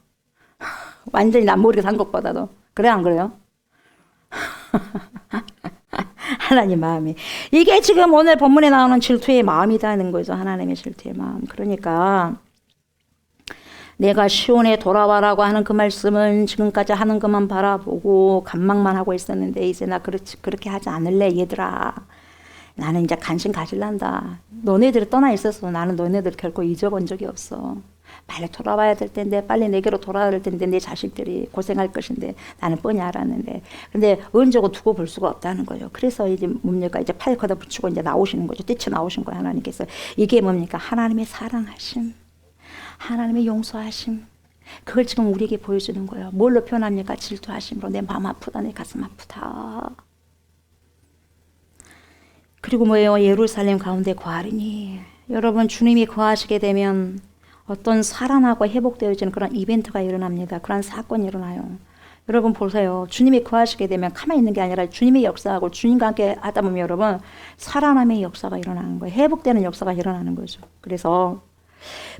S2: 완전히 남 모르게 산 것보다도. 그래 안 그래요? 하나님 마음이. 이게 지금 오늘 본문에 나오는 질투의 마음이라는 거죠. 하나님의 질투의 마음. 그러니까 내가 시온에 돌아와라고 하는 그 말씀은 지금까지 하는 것만 바라보고 간망만 하고 있었는데 이제 나 그렇게 하지 않을래 얘들아. 나는 이제 관심 가질란다. 너네들이 떠나 있어서 나는 너네들 결코 잊어본 적이 없어. 빨리 돌아와야 될 텐데 빨리 내게로 돌아와야 될 텐데 내 자식들이 고생할 것인데 나는 뻔히 알았는데 근데 언제고 두고 볼 수가 없다는 거죠. 그래서 이제 뭡니까 이제 팔 걷어붙이고 이제 나오시는 거죠. 뛰쳐나오신 거예요. 하나님께서. 이게 뭡니까 하나님의 사랑하심, 하나님의 용서하심. 그걸 지금 우리에게 보여주는 거예요. 뭘로 표현합니까? 질투하심으로. 내 마음 아프다, 내 가슴 아프다. 그리고 뭐예요? 예루살렘 가운데 거하리니. 여러분 주님이 거하시게 되면 어떤 살아나고 회복되어지는 그런 이벤트가 일어납니다. 그런 사건이 일어나요. 여러분 보세요. 주님이 거하시게 되면 가만히 있는 게 아니라 주님의 역사하고 주님과 함께 하다 보면 여러분 살아남의 역사가 일어나는 거예요. 회복되는 역사가 일어나는 거죠. 그래서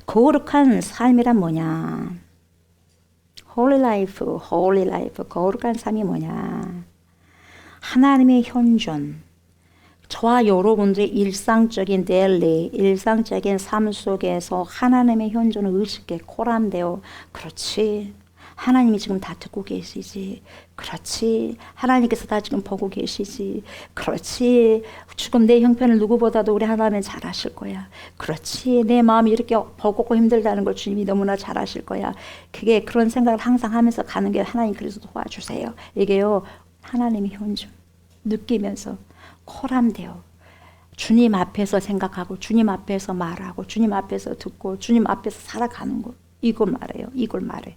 S2: 거룩한 삶이란 뭐냐? Holy life. 거룩한 삶이 뭐냐? 하나님의 현존. 저와 여러분들의 일상적인 데일리, 일상적인 삶 속에서 하나님의 현존을 의식해 코람되어 그렇지. 하나님이 지금 다 듣고 계시지. 그렇지. 하나님께서 다 지금 보고 계시지. 그렇지. 지금 내 형편을 누구보다도 우리 하나님은 잘 아실 거야. 그렇지. 내 마음이 이렇게 버겁고 힘들다는 걸 주님이 너무나 잘 아실 거야. 그게 그런 생각을 항상 하면서 가는 게 하나님 그래서 도와주세요. 이게요. 하나님의 현존. 느끼면서 코람되어 주님 앞에서 생각하고 주님 앞에서 말하고 주님 앞에서 듣고 주님 앞에서 살아가는 거. 이걸 말해요. 이걸 말해.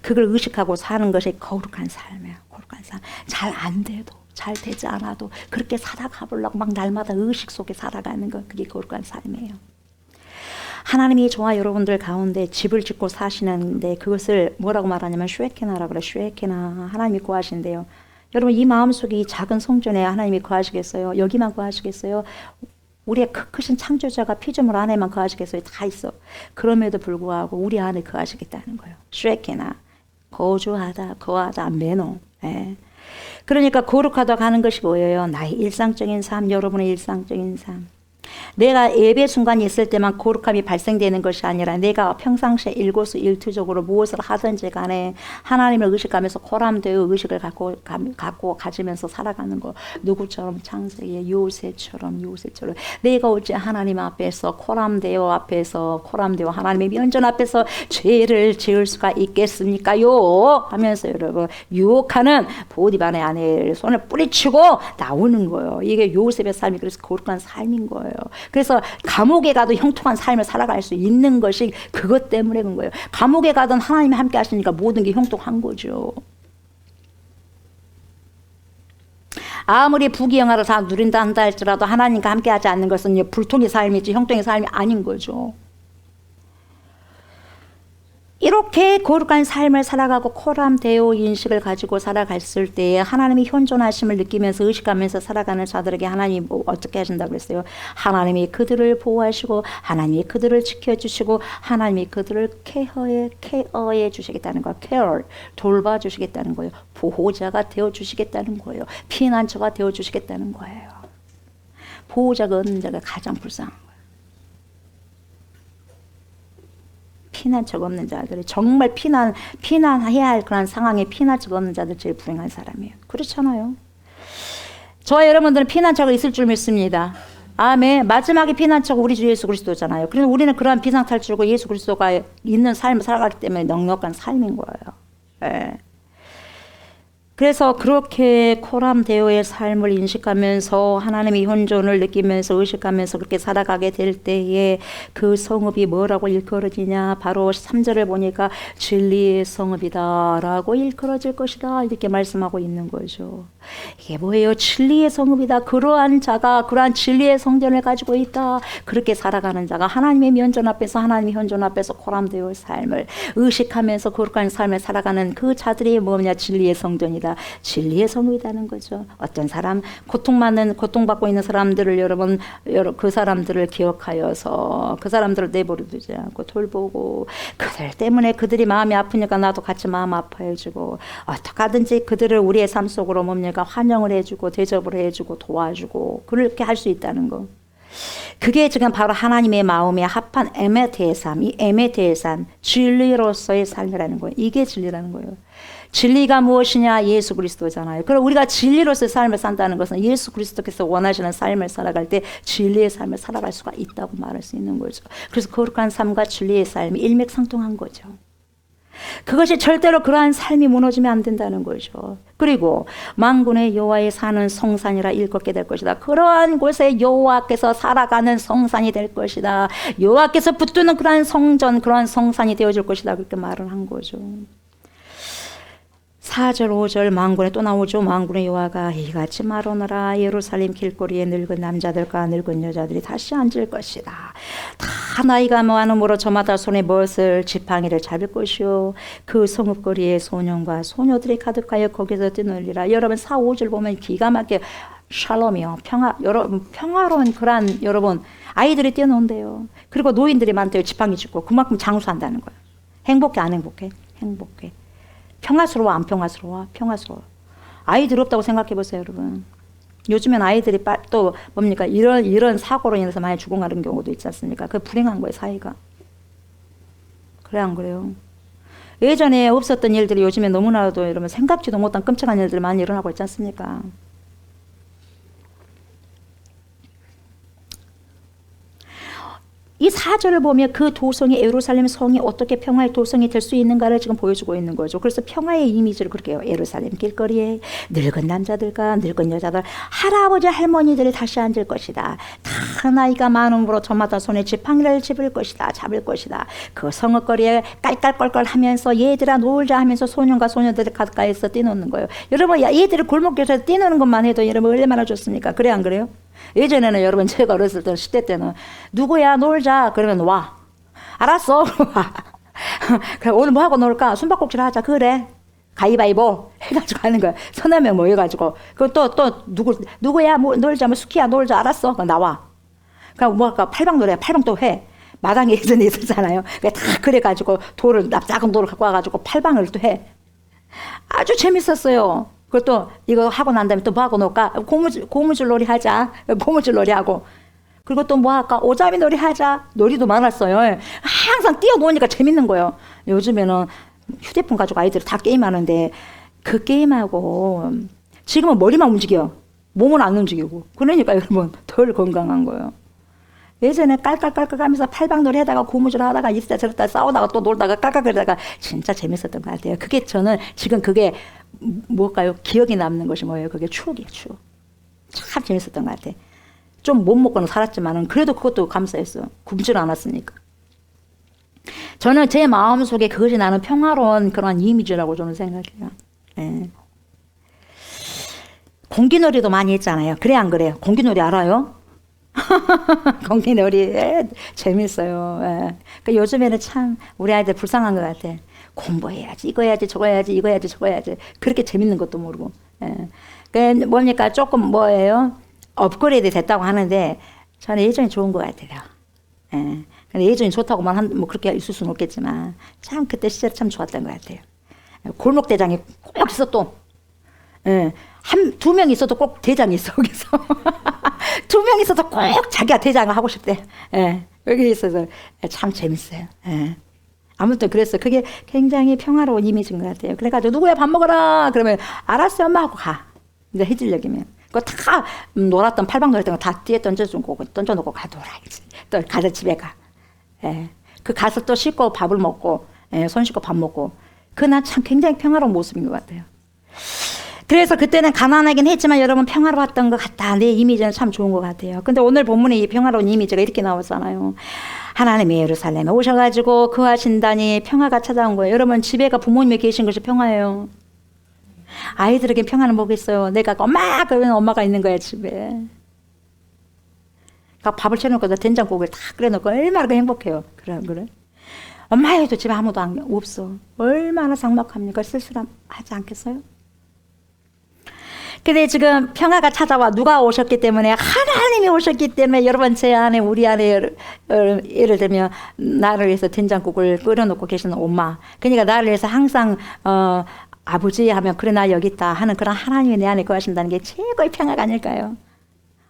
S2: 그걸 의식하고 사는 것이 거룩한 삶이에요. 거룩한 삶. 잘 안 돼도 잘 되지 않아도 그렇게 살아가 보려고 막 날마다 의식 속에 살아가는 것. 그게 거룩한 삶이에요. 하나님이 저와 여러분들 가운데 집을 짓고 사시는데 그것을 뭐라고 말하냐면 슈에케나라고 그래요. 슈에케나. 하나님이 구하신대요. 여러분 이 마음속에 이 작은 성전에 하나님이 거하시겠어요? 여기만 거하시겠어요? 우리의 크신 창조자가 피조물 안에만 거하시겠어요? 다 있어. 그럼에도 불구하고 우리 안에 거하시겠다는 거예요. 쉐케나 거주하다, 거하다, 매너. 예. 그러니까 거룩하다고 하는 것이 뭐예요? 나의 일상적인 삶, 여러분의 일상적인 삶. 내가 예배 순간이 있을 때만 거룩함이 발생되는 것이 아니라 내가 평상시에 일거수일투족으로 무엇을 하든지 간에 하나님을 의식하면서 코람되어 의식을 갖고 가지면서 살아가는 거. 누구처럼? 창세기의 요셉처럼 내가 어찌 하나님 앞에서 코람되어 하나님의 면전 앞에서 죄를 지을 수가 있겠습니까요? 하면서 여러분 유혹하는 보디반의 아내의 손을 뿌리치고 나오는 거예요. 이게 요셉의 삶이 그래서 거룩한 삶인 거예요. 그래서 감옥에 가도 형통한 삶을 살아갈 수 있는 것이 그것 때문에 그런 거예요. 감옥에 가든 하나님이 함께 하시니까 모든 게 형통한 거죠. 아무리 부귀영화를 다 누린다 한다 할지라도 하나님과 함께 하지 않는 것은 불통의 삶이지 형통의 삶이 아닌 거죠. 이렇게 거룩한 삶을 살아가고 코람데오 인식을 가지고 살아갔을 때 하나님이 현존하심을 느끼면서 의식하면서 살아가는 자들에게 하나님이 어떻게 하신다고 그랬어요? 하나님이 그들을 보호하시고 하나님이 그들을 지켜주시고 하나님이 그들을 케어해 주시겠다는 거예요. 케어, 돌봐주시겠다는 거예요. 보호자가 되어주시겠다는 거예요. 피난처가 되어주시겠다는 거예요. 보호자가 없는 자가 가장 불쌍한 거예요. 피난처가 없는 자들이 정말 피난해야 할 그런 상황에 피난처가 없는 자들 제일 불행한 사람이에요. 그렇잖아요. 저와 여러분들은 피난처가 있을 줄 믿습니다. 아멘. 마지막에 피난처가 우리 주 예수 그리스도잖아요. 그래서 우리는 그러한 비상탈출구 예수 그리스도가 있는 삶을 살아가기 때문에 넉넉한 삶인 거예요. 예. 그래서 그렇게 코람데오의 삶을 인식하면서 하나님의 현존을 느끼면서 의식하면서 그렇게 살아가게 될 때에 그 성읍이 뭐라고 일컬어지냐, 바로 3절을 보니까 진리의 성읍이다 라고 일컬어질 것이다 이렇게 말씀하고 있는 거죠. 이게 뭐예요? 진리의 성읍이다. 그러한 자가 그러한 진리의 성전을 가지고 있다. 그렇게 살아가는 자가 하나님의 면전 앞에서 하나님의 현존 앞에서 코람데오의 삶을 의식하면서 거룩한 삶을 살아가는 그 자들이 뭐냐, 진리의 성전이다. 진리의 성읍이라는 거죠. 어떤 사람 고통받고 있는 사람들을 여러분 그 사람들을 기억하여서 그 사람들을 내버려 두지 않고 돌보고 그들 때문에 그들이 마음이 아프니까 나도 같이 마음 아파해주고 어떻게 하든지 그들을 우리의 삶 속으로 뭡니까 환영을 해주고 대접을 해주고 도와주고 그렇게 할 수 있다는 거. 그게 지금 바로 하나님의 마음에 합한 에메트의 삶, 이 에메트의 삶, 진리로서의 삶이라는 거예요. 이게 진리라는 거예요. 진리가 무엇이냐? 예수 그리스도잖아요. 그럼 우리가 진리로서의 삶을 산다는 것은 예수 그리스도께서 원하시는 삶을 살아갈 때 진리의 삶을 살아갈 수가 있다고 말할 수 있는 거죠. 그래서 거룩한 삶과 진리의 삶이 일맥상통한 거죠. 그것이 절대로 그러한 삶이 무너지면 안 된다는 거죠. 그리고 만군의 여호와의 사는 성산이라 일컫게 될 것이다. 그러한 곳에 여호와께서 살아가는 성산이 될 것이다. 여호와께서 붙드는 그러한 성전, 그러한 성산이 되어질 것이다. 그렇게 말을 한 거죠. 4절 5절 만군에 또 나오죠. 만군의 여호와가 이같이 말하노라. 예루살렘 길거리에 늙은 남자들과 늙은 여자들이 다시 앉을 것이다. 다 나이가 많음으로 저마다 손에 무엇을 지팡이를 잡을 것이요 그 성읍거리에 소년과 소녀들이 가득하여 거기서 뛰놀리라. 여러분 4, 5절 보면 기가 막히게 샬롬이요 여러분 평화로운 그런 여러분 아이들이 뛰어논대요. 그리고 노인들이 많대요. 지팡이 짚고 그만큼 장수한다는 거예요. 행복해 안 행복해? 행복해. 평화스러워 안 평화스러워? 평화스러워. 아이들 없다고 생각해 보세요, 여러분. 요즘엔 아이들이 또 뭡니까 이런 사고로 인해서 많이 죽어가는 경우도 있지 않습니까? 그 불행한 거예요, 사회가. 그래 안 그래요? 예전에 없었던 일들이 요즘에 너무나도 여러분 생각지도 못한 끔찍한 일들이 많이 일어나고 있지 않습니까? 이 4절을 보면 그 도성이 예루살렘 성이 어떻게 평화의 도성이 될 수 있는가를 지금 보여주고 있는 거죠. 그래서 평화의 이미지를 그렇게 해요. 예루살렘 길거리에 늙은 남자들과 늙은 여자들, 할아버지 할머니들이 다시 앉을 것이다. 다 나이가 많음으로 저마다 손에 지팡이를 잡을 것이다. 그 성읍거리에 깔깔껄껄 하면서 얘들아 놀자 하면서 소년과 소녀들이 가까이서 뛰노는 거예요. 여러분 얘들이 골목길에서 뛰노는 것만 해도 여러분 얼마나 좋습니까? 그래 안 그래요? 예전에는 여러분 제가 어렸을 때 10대 때는 누구야 놀자 그러면 와 알았어 그래 오늘 뭐 하고 놀까 숨바꼭질 하자 그래 가위바위보 해가지고 하는 거야. 서너 명 모여가지고 또 누구야 뭐 놀자 뭐 스키야 놀자 알았어 나와. 그럼 뭐 할까 팔방놀이야 팔방 또 해. 마당에 예전에 있었잖아요. 다 그래가지고 작은 돌을 갖고 와가지고 팔방을 또 해. 아주 재밌었어요. 그것도 이거 하고 난 다음에 또 뭐 하고 놀까? 고무줄 놀이 하자. 고무줄 놀이 하고. 그리고 또 뭐 할까? 오자미 놀이 하자. 놀이도 많았어요. 항상 뛰어노니까 재밌는 거예요. 요즘에는 휴대폰 가지고 아이들이 다 게임하는데 그 게임하고 지금은 머리만 움직여. 몸은 안 움직이고. 그러니까 여러분 덜 건강한 거예요. 예전에 깔깔깔깔 하면서 팔방놀이 하다가 고무줄 하다가 이랬다 저랬다 싸우다가 또 놀다가 깔깔거리다가 진짜 재밌었던 것 같아요. 그게 저는 지금 그게 뭘까요? 기억이 남는 것이 뭐예요? 그게 추억이에요. 추억. 참 재밌었던 것 같아요. 좀 못 먹고는 살았지만은 그래도 그것도 감사했어요. 굶지는 않았으니까. 저는 제 마음속에 그것이 나는 평화로운 그런 이미지라고 저는 생각해요. 예. 공기놀이도 많이 했잖아요. 그래 안 그래요? 공기놀이 알아요? 공기놀이 재밌어요. 예. 그러니까 요즘에는 참 우리 아이들 불쌍한 것 같아. 공부해야지 이거 해야지 저거 해야지 이거 해야지 저거 해야지 그렇게 재밌는 것도 모르고. 예. 그 뭡니까 조금 뭐예요? 업그레이드 됐다고 하는데 저는 예전이 좋은 것 같아요. 예. 근데 예전이 좋다고만 뭐 그렇게 있을 수는 없겠지만 참 그때 시절 참 좋았던 것 같아요. 골목 대장이 꼭 있어 또. 예. 두 명 있어도 꼭 대장이 있어 거기서. 두 명 있어도 꼭 자기가 대장을 하고 싶대. 예. 여기 있어서 참 재밌어요. 예. 아무튼 그랬어. 그게 굉장히 평화로운 이미지인 것 같아요. 그래가지고 누구야 밥 먹어라 그러면 알았어 엄마 하고 가. 이제 해질녘이면 그거 다 놀았던 팔방 놀았던 거 다 뒤에 던져놓고 가둬라. 또 가서 집에 가. 예. 그 가서 또 씻고 밥을 먹고 손 씻고 밥 먹고 그난 참 굉장히 평화로운 모습인 것 같아요. 그래서 그때는 가난하긴 했지만 여러분 평화로웠던 것 같다. 내 이미지는 참 좋은 것 같아요. 근데 오늘 본문에 이 평화로운 이미지가 이렇게 나왔잖아요. 하나님이 예루살렘에 오셔가지고 거하신다니 평화가 찾아온 거예요. 여러분 집에가 부모님이 계신 것이 평화예요. 아이들에게 평화는 뭐겠어요. 내가 엄마 그러면 엄마가 있는 거야 집에. 그러니까 밥을 차려놓고 된장국을 다 끓여놓고 얼마나 행복해요. 그래. 엄마 해도 집에 아무도 없어. 얼마나 삭막합니까? 쓸쓸하지 않겠어요? 근데 지금 평화가 찾아와 누가 오셨기 때문에 하나님이 오셨기 때문에 여러분 제 안에 우리 안에 예를 들면 나를 위해서 된장국을 끓여놓고 계시는 엄마 그러니까 나를 위해서 항상 아버지 하면 그래 나 여기 있다 하는 그런 하나님이 내 안에 거하신다는 게 최고의 평화가 아닐까요?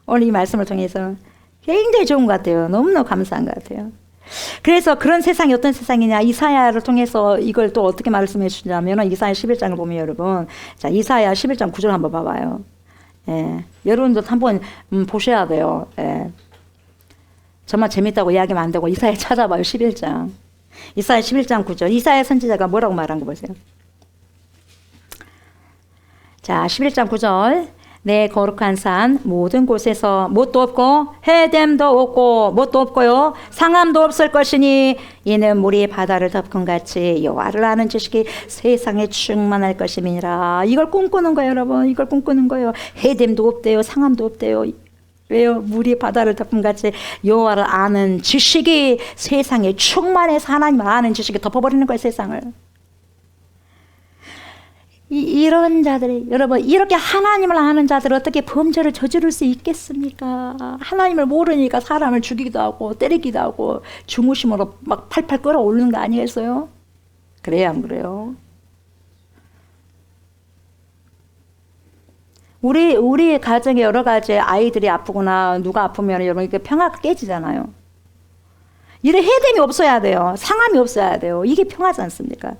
S2: 오늘 이 말씀을 통해서 굉장히 좋은 것 같아요. 너무너무 감사한 것 같아요. 그래서 그런 세상이 어떤 세상이냐 이사야를 통해서 이걸 또 어떻게 말씀해 주냐면 이사야 11장을 보면 여러분 자 이사야 11장 9절 한번 봐봐요. 예, 여러분도 한번 보셔야 돼요. 예. 정말 재밌다고 이야기하면 안 되고 이사야 찾아봐요. 11장 이사야 11장 9절 이사야 선지자가 뭐라고 말한 거 보세요. 자 11장 9절 내 거룩한 산 모든 곳에서 못도 없고 해됨도 없고 못도 없고요 상함도 없을 것이니 이는 물이 바다를 덮은 같이 여호와를 아는 지식이 세상에 충만할 것임이니라. 이걸 꿈꾸는 거예요 여러분. 이걸 꿈꾸는 거예요. 해됨도 없대요. 상함도 없대요. 왜요? 물이 바다를 덮은 같이 여호와를 아는 지식이 세상에 충만해서 하나님을 아는 지식이 덮어버리는 거예요 세상을. 이런 자들이 여러분 이렇게 하나님을 아는 자들이 어떻게 범죄를 저지를 수 있겠습니까? 하나님을 모르니까 사람을 죽이기도 하고 때리기도 하고 중후심으로 막 팔팔 끌어올리는 거 아니겠어요? 그래요 안 그래요? 우리 가정에 여러 가지 아이들이 아프거나 누가 아프면 여러분 이게 평화가 깨지잖아요. 이런 해됨이 없어야 돼요. 상함이 없어야 돼요. 이게 평화지 않습니까?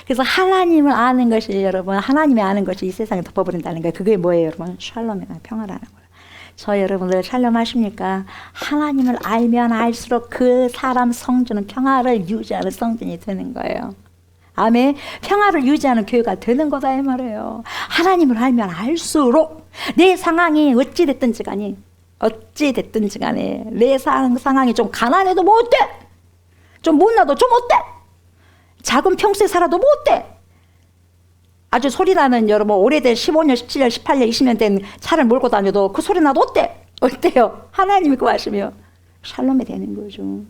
S2: 그래서 하나님을 아는 것이 여러분 하나님이 아는 것이 이 세상에 덮어버린다는 거예요. 그게 뭐예요 여러분? 샬롬이나 평화라는 거예요. 저 여러분들 샬롬 하십니까? 하나님을 알면 알수록 그 사람 성전은 평화를 유지하는 성전이 되는 거예요. 아멘. 평화를 유지하는 교회가 되는 거다 이 말이에요. 하나님을 알면 알수록 내 상황이 어찌됐든지 간에 내 상황이 좀 가난해도 뭐 어때? 좀 못나도 좀 어때? 작은 평수에 살아도 뭐 어때? 아주 소리나는 여러분 오래된 15년, 17년, 18년, 20년 된 차를 몰고 다녀도 그 소리 나도 어때? 어때요? 하나님이 그거 하시면 샬롬이 되는 거죠.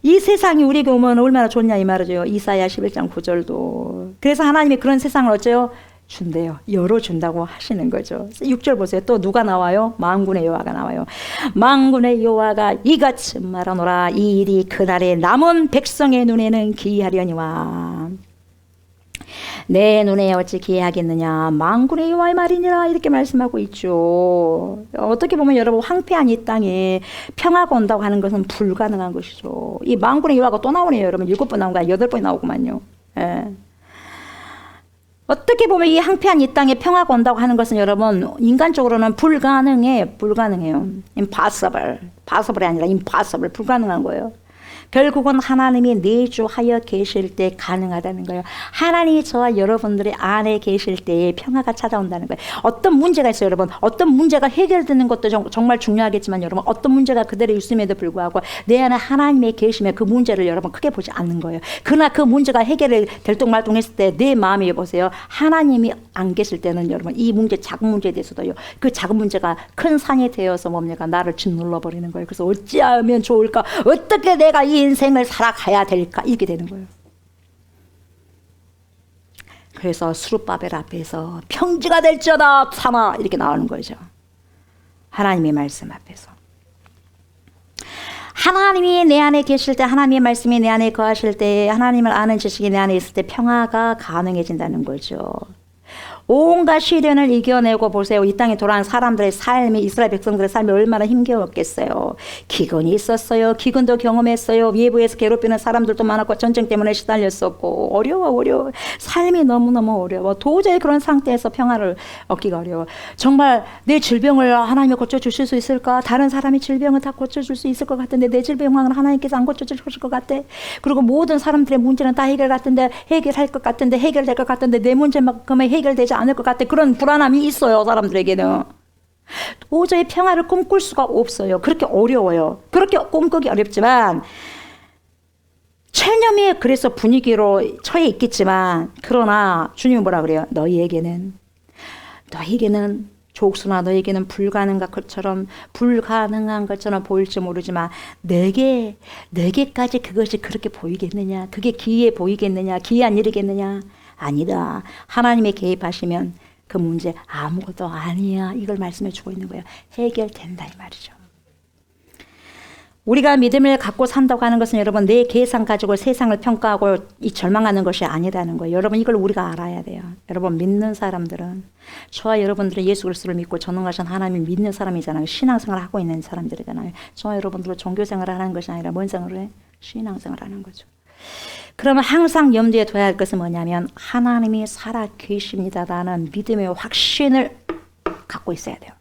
S2: 이 세상이 우리에게 오면 얼마나 좋냐 이 말이죠. 이사야 11장 9절도. 그래서 하나님이 그런 세상을 어째요? 준대요. 열어준다고 하시는 거죠. 6절 보세요. 또 누가 나와요? 만군의 여호와가 나와요. 만군의 여호와가 이같이 말하노라. 이 일이 그날에 남은 백성의 눈에는 기이하려니와 내 눈에 어찌 기이하겠느냐. 만군의 여호와의 말이니라. 이렇게 말씀하고 있죠. 어떻게 보면 여러분 황폐한 이 땅에 평화가 온다고 하는 것은 불가능한 것이죠. 이 만군의 여호와가 또 나오네요. 여러분 7번 나온 거야. 8번이 나오구만요. 예. 어떻게 보면 이 황폐한 이 땅에 평화가 온다고 하는 것은 여러분 인간적으로는 불가능해요. impossible이 아니라 impossible 불가능한 거예요. 결국은 하나님이 내주하여 계실 때 가능하다는 거예요. 하나님이 저와 여러분들의 안에 계실 때에 평화가 찾아온다는 거예요. 어떤 문제가 있어요 여러분. 어떤 문제가 해결되는 것도 정말 중요하겠지만 여러분 어떤 문제가 그대로 있음에도 불구하고 내 안에 하나님이 계시면 그 문제를 여러분 크게 보지 않는 거예요. 그러나 그 문제가 해결이 될똥말똥했을 때 내 마음이 보세요. 하나님이 안 계실 때는 여러분 이 문제 작은 문제에 대해서도요. 그 작은 문제가 큰 산이 되어서 뭡니까? 나를 짓눌러 버리는 거예요. 그래서 어찌하면 좋을까? 어떻게 내가 이 인생을 살아가야 될까? 이게 되는 거예요. 그래서 수룹바벨 앞에서 평지가 될지어다 참아 이렇게 나오는 거죠. 하나님의 말씀 앞에서. 하나님이 내 안에 계실 때 하나님의 말씀이 내 안에 거하실 때 하나님을 아는 지식이 내 안에 있을 때 평화가 가능해진다는 거죠. 온갖 시련을 이겨내고 보세요. 이 땅에 돌아온 사람들의 삶이, 이스라엘 백성들의 삶이 얼마나 힘겨웠겠어요. 기근이 있었어요. 기근도 경험했어요. 외부에서 괴롭히는 사람들도 많았고 전쟁 때문에 시달렸었고 어려워. 삶이 너무너무 어려워. 도저히 그런 상태에서 평화를 얻기가 어려워. 정말 내 질병을 하나님이 고쳐주실 수 있을까? 다른 사람이 질병을 다 고쳐줄 수 있을 것 같은데 내 질병은 하나님께서 안 고쳐주실 것 같아. 그리고 모든 사람들의 문제는 다 해결할 것 같은데 해결될 것 같은데 내 문제만큼은 해결되지 않을 것 같아. 그런 불안함이 있어요. 사람들에게는. 도저히 평화를 꿈꿀 수가 없어요. 그렇게 어려워요. 그렇게 꿈꾸기 어렵지만 체념이 그래서 분위기로 처해 있겠지만 그러나 주님은 뭐라 그래요? 너희에게는 족수나 너에게는 불가능한 것처럼 보일지 모르지만 내게까지 그것이 그렇게 보이겠느냐? 그게 기이해 보이겠느냐? 기이한 일이겠느냐? 아니다. 하나님의 개입하시면 그 문제 아무것도 아니야. 이걸 말씀해 주고 있는 거예요. 해결된다 이 말이죠. 우리가 믿음을 갖고 산다고 하는 것은 여러분 내 계산 가지고 세상을 평가하고 이 절망하는 것이 아니라는 거예요. 여러분 이걸 우리가 알아야 돼요. 여러분 믿는 사람들은 저와 여러분들은 예수 그리스도를 믿고 전능하신 하나님을 믿는 사람이잖아요. 신앙생활을 하고 있는 사람들이잖아요. 저와 여러분들은 종교생활을 하는 것이 아니라 뭔 생활을 해? 신앙생활을 하는 거죠. 그러면 항상 염두에 둬야 할 것은 뭐냐면 하나님이 살아 계십니다라는 믿음의 확신을 갖고 있어야 돼요.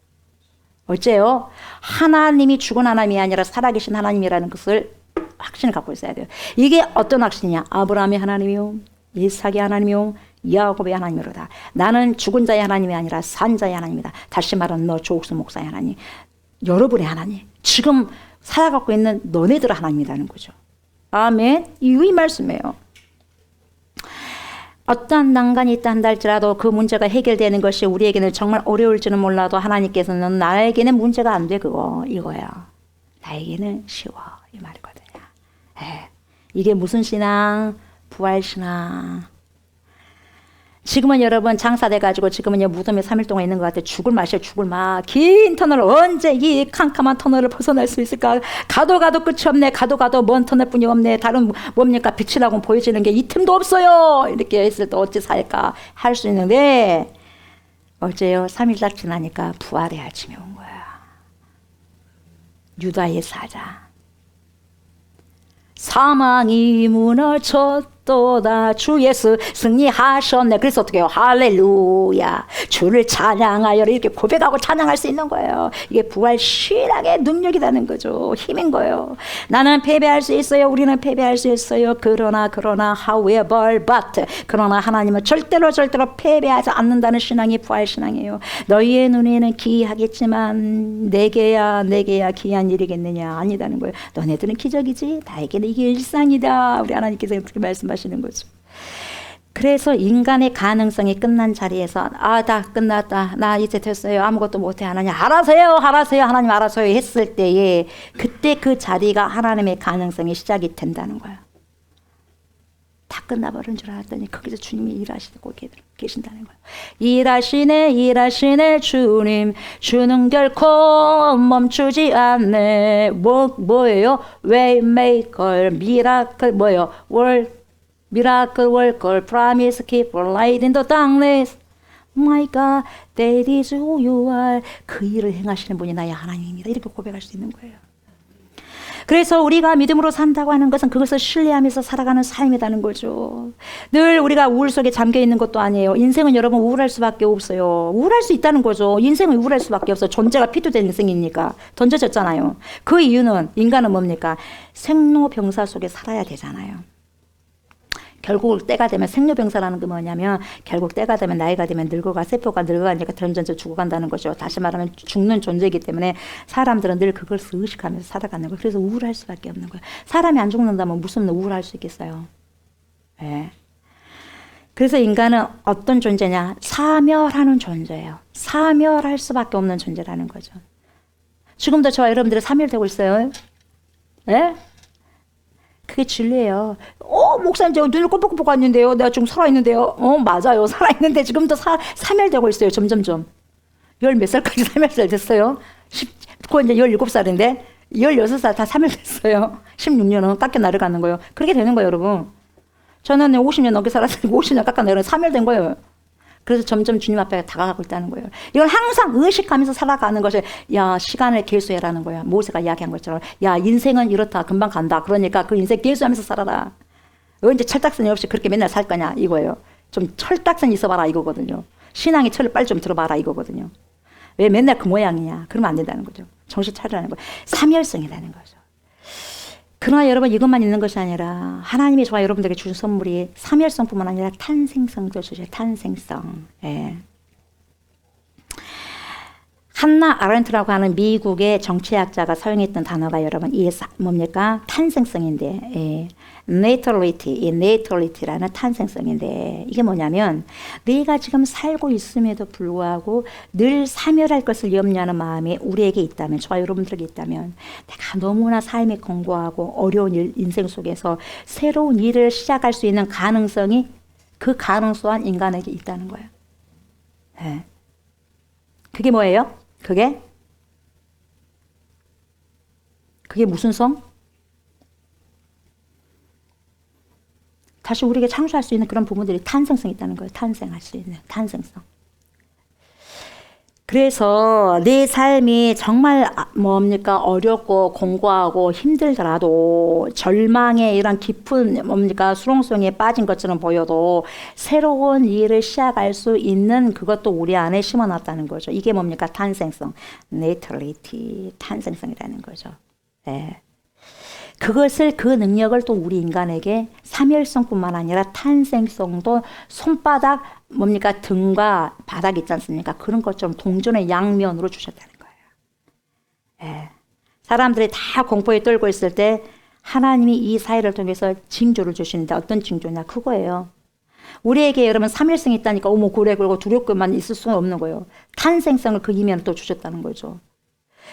S2: 어째요? 하나님이 죽은 하나님이 아니라 살아계신 하나님이라는 것을 확신을 갖고 있어야 돼요. 이게 어떤 확신이냐? 아브라함의 하나님이요, 이삭의 하나님이요, 야곱의 하나님이로다. 나는 죽은 자의 하나님이 아니라 산 자의 하나님이다. 다시 말하면 너 조옥수 목사의 하나님, 여러분의 하나님, 지금 살아가고 있는 너네들의 하나님이라는 거죠. 아멘. 이 말씀이에요. 어떠한 난관이 있다 한다 할지라도 그 문제가 해결되는 것이 우리에게는 정말 어려울지는 몰라도 하나님께서는 나에게는 문제가 안 돼 이거야. 나에게는 쉬워 이 말이거든요. 이게 무슨 신앙? 부활신앙. 지금은 여러분 장사돼가지고 지금은 무덤에 3일 동안 있는 것 같아. 죽을 맛이야 죽을 맛. 긴 터널 언제 이 캄캄한 터널을 벗어날 수 있을까? 가도 끝이 없네. 가도 먼 터널뿐이 없네. 다른 뭡니까? 빛이라고 보여지는 게 이 틈도 없어요. 이렇게 했을 때 어찌 살까 할 수 있는데 어째요? 3일 딱 지나니까 부활의 아침이 온 거야. 유다의 사자. 사망이 무너졌도다. 주 예수 승리하셨네. 그래서 어떻게 해요? 할렐루야. 주를 찬양하여 이렇게 고백하고 찬양할 수 있는 거예요. 이게 부활 신앙의 능력이라는 거죠. 힘인 거예요. 나는 패배할 수 있어요. 우리는 패배할 수 있어요. 그러나 however but 그러나 하나님은 절대로 패배하지 않는다는 신앙이 부활 신앙이에요. 너희의 눈에는 기이하겠지만 내게야 기이한 일이겠느냐? 아니다는 거예요. 너네들은 기적이지 나에게는 이게 일상이다. 우리 하나님께서 그렇게 말씀하시는 거죠. 그래서 인간의 가능성이 끝난 자리에서 다 끝났다. 나 이제 됐어요. 아무것도 못해. 하나님 알아서요. 하나님 알아서요. 했을 때에 그때 그 자리가 하나님의 가능성이 시작이 된다는 거예요. 다 끝나버린 줄 알았더니 거기서 주님이 일하시고 계신다는 거예요. 일하시네 주는 결코 멈추지 않네. 뭐예요? Waymaker, Miracle 뭐예요? Miracle worker, Promise keeper, Light in the darkness. My God, that is who you are. 그 일을 행하시는 분이 나의 하나님입니다. 이렇게 고백할 수 있는 거예요. 그래서 우리가 믿음으로 산다고 하는 것은 그것을 신뢰하면서 살아가는 삶이라는 거죠. 늘 우리가 우울 속에 잠겨 있는 것도 아니에요. 인생은 여러분 우울할 수밖에 없어요. 우울할 수 있다는 거죠. 인생은 우울할 수밖에 없어요. 존재가 피투된 인생이니까 던져졌잖아요. 그 이유는 인간은 뭡니까? 생로병사 속에 살아야 되잖아요. 결국 때가 되면 생로병사라는 게 뭐냐면 결국 때가 되면 나이가 되면 늙어가 세포가 늙어가니까 점점 죽어간다는 거죠. 다시 말하면 죽는 존재이기 때문에 사람들은 늘 그걸 의식하면서 살아가는 거예요. 그래서 우울할 수밖에 없는 거예요. 사람이 안 죽는다면 무슨 우울할 수 있겠어요. 네. 그래서 인간은 어떤 존재냐? 사멸하는 존재예요. 사멸할 수밖에 없는 존재라는 거죠. 지금도 저와 여러분들이 사멸되고 있어요. 네? 그게 진리예요. 목사님 제가 눈을 꼴뻑꼴뻑 왔는데요. 내가 지금 살아있는데요. 맞아요. 살아있는데 지금도 사멸되고 있어요. 점점점. 몇 살까지 사멸 됐어요? 그거 이제 17살인데 16살 다 사멸됐어요. 16년은 깎여 나르가는 거예요. 그렇게 되는 거예요, 여러분. 저는 50년 넘게 살았으니까 50년 깎아 내려 사멸된 거예요. 그래서 점점 주님 앞에 다가가고 있다는 거예요. 이걸 항상 의식하면서 살아가는 것을 야 시간을 계수해라는 거야. 모세가 이야기한 것처럼 야 인생은 이렇다 금방 간다. 그러니까 그 인생 계수하면서 살아라. 언제 철딱선이 없이 그렇게 맨날 살 거냐 이거예요. 좀 철딱선이 있어봐라 이거거든요. 신앙의 철을 빨리 좀 들어봐라 이거거든요. 왜 맨날 그 모양이냐. 그러면 안 된다는 거죠. 정신 차리라는 거예요. 삼열성이라는 거죠. 그러나 여러분 이것만 있는 것이 아니라 하나님이 저와 여러분들에게 주신 선물이 삼열성뿐만 아니라 탄생성도 주셔요. 탄생성. 예. 한나 아렌트라고 하는 미국의 정치학자가 사용했던 단어가 여러분 이게 뭡니까? 탄생성인데 예. natality, 이 natality라는 탄생성인데 이게 뭐냐면 내가 지금 살고 있음에도 불구하고 늘 사멸할 것을 염려하는 마음이 우리에게 있다면 저와 여러분들에게 있다면 내가 너무나 삶이 공고하고 어려운 인생 속에서 새로운 일을 시작할 수 있는 가능성이 그 가능성 또한 인간에게 있다는 거예요. 예. 그게 뭐예요? 그게 무슨 성? 다시 우리에게 창조할 수 있는 그런 부분들이 탄생성이 있다는 거예요. 탄생할 수 있는 탄생성. 그래서 내 삶이 정말 뭡니까 어렵고 공고하고 힘들더라도 절망의 이런 깊은 뭡니까 수렁성에 빠진 것처럼 보여도 새로운 일을 시작할 수 있는 그것도 우리 안에 심어놨다는 거죠. 이게 뭡니까 탄생성, natality, 탄생성이라는 거죠. 네. 그것을 그 능력을 또 우리 인간에게 삼열성뿐만 아니라 탄생성도 손바닥 뭡니까 등과 바닥 있지 않습니까? 그런 것처럼 동전의 양면으로 주셨다는 거예요. 예. 사람들이 다 공포에 떨고 있을 때 하나님이 이 사회를 통해서 징조를 주시는데 어떤 징조냐 그거예요. 우리에게 여러분 삼일성이 있다니까 어머 그래 그러고 두렵고만 있을 수는 없는 거예요. 탄생성을 그 이면을 또 주셨다는 거죠.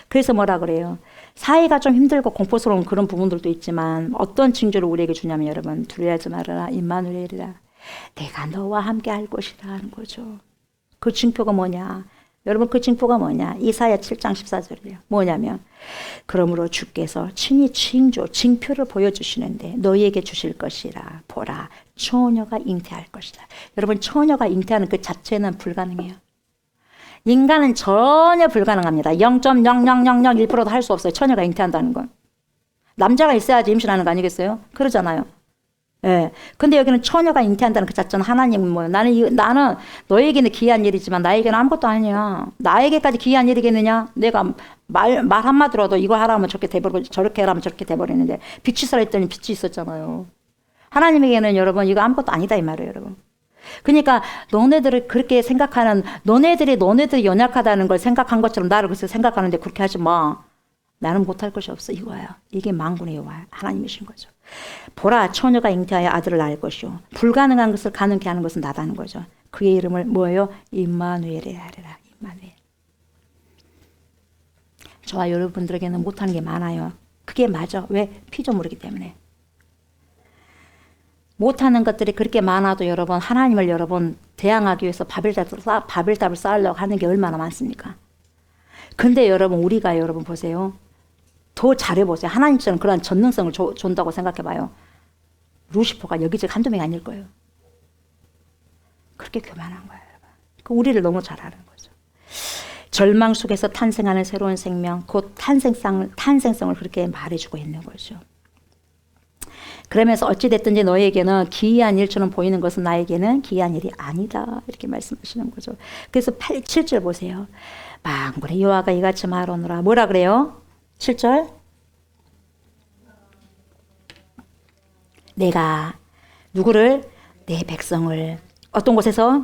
S2: 그래서 뭐라 그래요? 사회가 좀 힘들고 공포스러운 그런 부분들도 있지만 어떤 징조를 우리에게 주냐면 여러분 두려워하지 말아라 임마누엘이라 내가 너와 함께 할 것이라 하는 거죠. 그 징표가 뭐냐? 여러분 그 징표가 뭐냐? 이사야 7장 14절이에요. 뭐냐면 그러므로 주께서 친히 징표를 보여주시는데 너희에게 주실 것이라 보라 처녀가 잉태할 것이다. 여러분 처녀가 잉태하는 그 자체는 불가능해요. 인간은 전혀 불가능합니다. 0.0001%도 할 수 없어요. 처녀가 잉태한다는 건. 남자가 있어야지 임신하는 거 아니겠어요? 그러잖아요. 예. 근데 여기는 처녀가 잉태한다는 그 자체는 하나님은 뭐예요? 나는 너에게는 기이한 일이지만 나에게는 아무것도 아니야. 나에게까지 기이한 일이겠느냐? 내가 말 한마디로도 이거 하라면 저렇게 돼버리고 저렇게 하라면 저렇게 돼버리는데 빛이 살아있더니 빛이 있었잖아요. 하나님에게는 여러분 이거 아무것도 아니다 이 말이에요 여러분. 그러니까 너네들을 그렇게 생각하는 너네들이 연약하다는 걸 생각한 것처럼 나를 그래서 생각하는데 그렇게 하지 마. 나는 못할 것이 없어 이거예요. 이게 만군의 여호와 하나님이신 거죠. 보라 처녀가 잉태하여 아들을 낳을 것이요 불가능한 것을 가능케 하는 것은 나다는 거죠. 그의 이름을 뭐예요? 임마누엘이라 하리라. 임마누엘. 저와 여러분들에게는 못하는 게 많아요. 그게 맞아. 왜? 피조물이기 때문에. 못하는 것들이 그렇게 많아도 여러분 하나님을 여러분 대항하기 위해서 바벨탑을 쌓으려고 하는 게 얼마나 많습니까? 근데 여러분 우리가 여러분 보세요. 더 잘해보세요. 하나님처럼 그런 전능성을 준다고 생각해봐요. 루시퍼가 여기저기 한두 명이 아닐 거예요. 그렇게 교만한 거예요. 여러분. 우리를 너무 잘 아는 거죠. 절망 속에서 탄생하는 새로운 생명, 곧 탄생성을 그렇게 말해주고 있는 거죠. 그러면서 어찌됐든지 너에게는 기이한 일처럼 보이는 것은 나에게는 기이한 일이 아니다. 이렇게 말씀하시는 거죠. 그래서 7절 보세요. 만군의 여호와가 이같이 말하노라. 뭐라 그래요? 7절. 내가 누구를? 내 백성을 어떤 곳에서?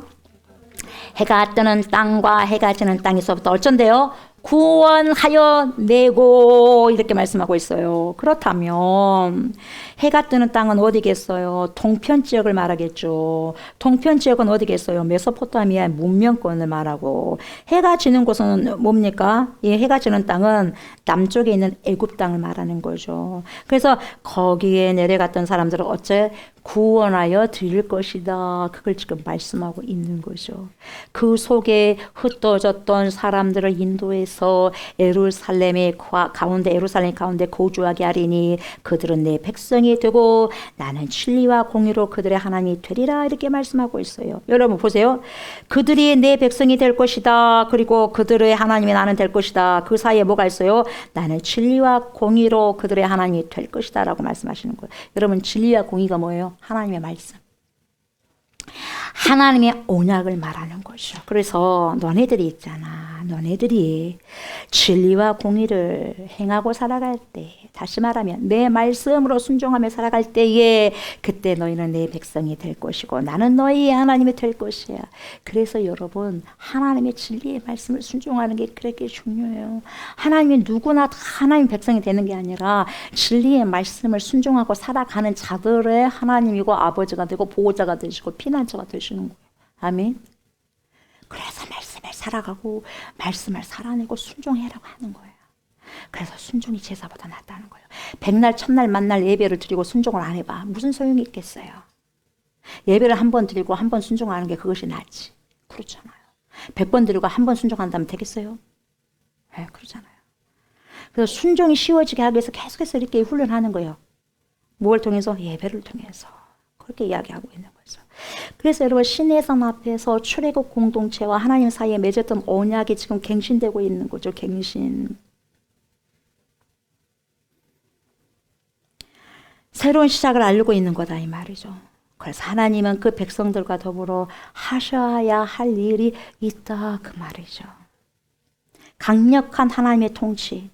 S2: 해가 뜨는 땅과 해가 지는 땅에서부터 어쩐대요? 구원하여 내고 이렇게 말씀하고 있어요. 그렇다면 해가 뜨는 땅은 어디겠어요? 동편 지역을 말하겠죠. 동편 지역은 어디겠어요? 메소포타미아의 문명권을 말하고 해가 지는 곳은 뭡니까? 이 해가 지는 땅은 남쪽에 있는 애굽 땅을 말하는 거죠. 그래서 거기에 내려갔던 사람들은 어째 구원하여 드릴 것이다. 그걸 지금 말씀하고 있는 거죠. 그 속에 흩어졌던 사람들을 인도해서 예루살렘 가운데 거주하게 하리니 그들은 내 백성이 되고 나는 진리와 공의로 그들의 하나님이 되리라. 이렇게 말씀하고 있어요. 여러분 보세요. 그들이 내 백성이 될 것이다. 그리고 그들의 하나님이 나는 될 것이다. 그 사이에 뭐가 있어요? 나는 진리와 공의로 그들의 하나님이 될 것이다 라고 말씀하시는 거예요. 여러분 진리와 공의가 뭐예요? 하나님의 말씀. 하나님의 언약을 말하는 거죠. 그래서 너네들이 있잖아. 너네들이 진리와 공의를 행하고 살아갈 때, 다시 말하면 내 말씀으로 순종하며 살아갈 때에 그때 너희는 내 백성이 될 것이고 나는 너희의 하나님이 될 것이야. 그래서 여러분 하나님의 진리의 말씀을 순종하는 게 그렇게 중요해요. 하나님이 누구나 다 하나님 백성이 되는 게 아니라 진리의 말씀을 순종하고 살아가는 자들의 하나님이고 아버지가 되고 보호자가 되시고 피난처가 되시는 거예요. 아멘. 그래서 말씀을 살아가고 말씀을 살아내고 순종해라고 하는 거예요. 그래서 순종이 제사보다 낫다는 거예요. 백날 첫날 만날 예배를 드리고 순종을 안 해봐. 무슨 소용이 있겠어요. 예배를 한 번 드리고 한 번 순종하는 게 그것이 낫지. 그렇잖아요. 100번 드리고 한 번 순종한다면 되겠어요? 네, 그렇잖아요. 그래서 순종이 쉬워지게 하기 위해서 계속해서 이렇게 훈련하는 거예요. 뭘 통해서? 예배를 통해서. 그렇게 이야기하고 있는 거죠. 그래서 여러분 신의 산 앞에서 출애굽 공동체와 하나님 사이에 맺었던 언약이 지금 갱신되고 있는 거죠. 갱신. 새로운 시작을 알고 있는 거다 이 말이죠. 그래서 하나님은 그 백성들과 더불어 하셔야 할 일이 있다 그 말이죠. 강력한 하나님의 통치,